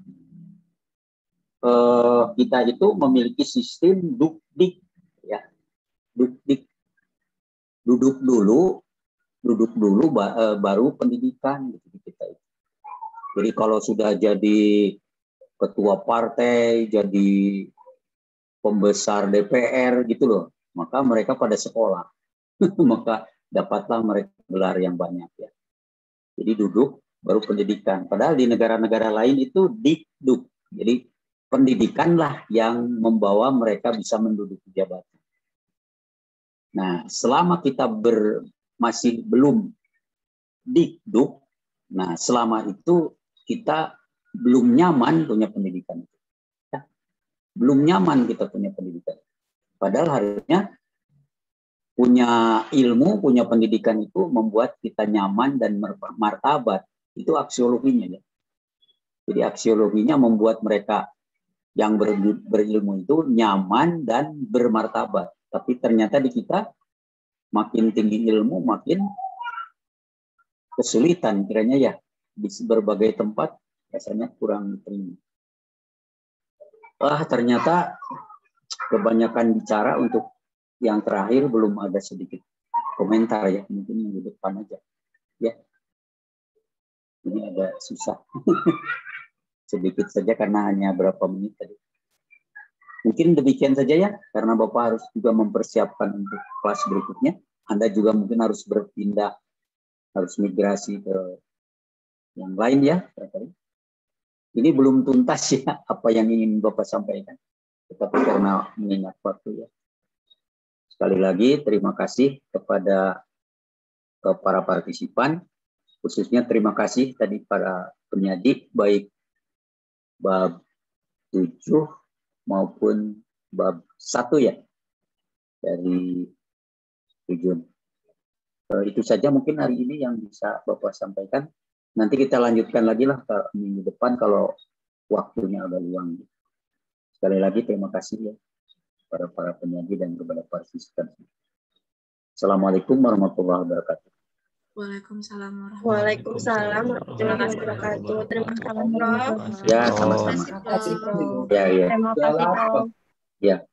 kita itu memiliki sistem dukdik, ya. Dukdik. Duduk dulu baru pendidikan gitu kita itu. Jadi kalau sudah jadi ketua partai, jadi pembesar DPR gitu loh, maka mereka pada sekolah. Maka dapatlah mereka gelar yang banyak ya. Jadi duduk baru pendidikan. Padahal di negara-negara lain itu dikduk. Jadi pendidikanlah yang membawa mereka bisa menduduki jabatan. Nah, selama kita masih belum dikduk, nah selama itu kita belum nyaman punya pendidikan. Ya, belum nyaman kita punya pendidikan. Padahal harusnya punya ilmu, punya pendidikan itu membuat kita nyaman dan martabat. Itu aksiologinya ya. Jadi aksiologinya membuat mereka yang berilmu itu nyaman dan bermartabat. Tapi ternyata di kita makin tinggi ilmu makin kesulitan kiranya ya. Di berbagai tempat rasanya kurang terima. Ternyata kebanyakan bicara untuk yang terakhir belum ada sedikit komentar ya, mungkin yang di depan aja ya. Ini agak susah sedikit saja karena hanya berapa menit tadi. Mungkin demikian saja ya, karena Bapak harus juga mempersiapkan untuk kelas berikutnya. Anda juga mungkin harus berpindah, harus migrasi ke yang lain ya. Ini belum tuntas ya apa yang ingin Bapak sampaikan, tetapi karena mengingat waktu ya. Sekali lagi terima kasih kepada para partisipan, khususnya terima kasih tadi para penyadik baik bab 7 maupun bab 1 ya dari tujuan. Itu saja mungkin hari ini yang bisa Bapak sampaikan. Nanti kita lanjutkan lagi lah ke minggu depan kalau waktunya udah luang. Sekali lagi terima kasih ya para penyadik dan kepada partisipan. Assalamualaikum warahmatullahi wabarakatuh. Waalaikumsalam warahmatullahi wabarakatuh. Terima kasih, Prof. Ya, sama-sama. Terima kasih, Prof. Ya, ya. Terima kasih, Prof. Ya.